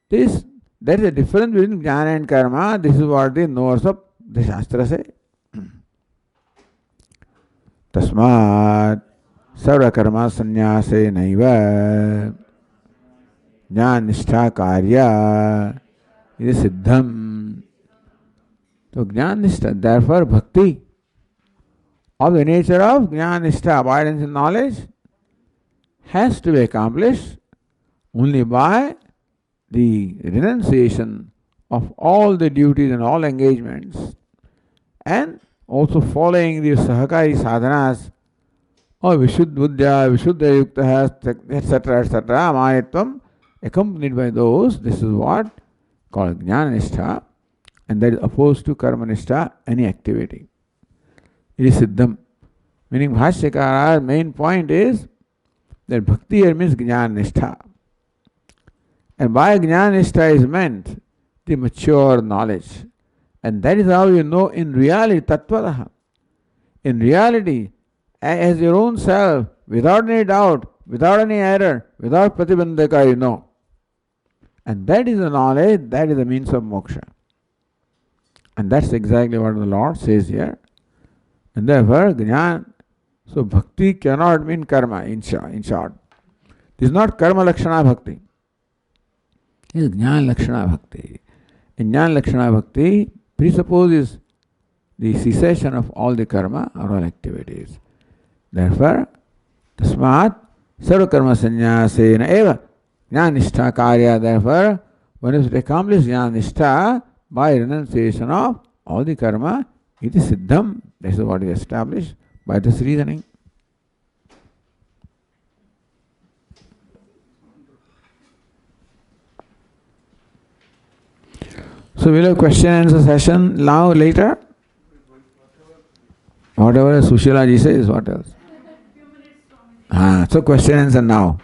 There is a difference between jnana and karma. This is what the knowers of the Shastra say. Tasmat sarva karma sannyase naiva jnana nishtha karya is siddham. So jnana nishtha, therefore bhakti of the nature of jnana nishtha, abidance in knowledge, has to be accomplished only by the renunciation of all the duties and all engagements, and also following the sahakari sadhanas or vishuddha yukta, etc., etc., amanitvam, accompanied by those. This is what called jnana nishtha, and that is opposed to karma nishtha, any activity. It is siddham. Meaning Bhashyakara's main point is that bhakti here means jnana nishtha. And by jnana nishtha is meant the mature knowledge. And that is how you know in reality, tattvataha. In reality, as your own self, without any doubt, without any error, without pratibandhaka, you know. And that is the knowledge, that is the means of moksha. And that's exactly what the Lord says here. And therefore, jnana, so bhakti cannot mean karma in short. This is not karma lakshana bhakti. It is jnana lakshana bhakti. In jnana lakshana bhakti presupposes the cessation of all the karma or all activities. Therefore, tasmat sarva karma sannyasena eva jnana nishtha karya. Therefore, one is to accomplish jnana nishtha by renunciation of all the karma. It is siddham. That is what is established by this reasoning. So we'll have question and answer session now, later. Whatever Sushila ji says, what else? So question and answer now.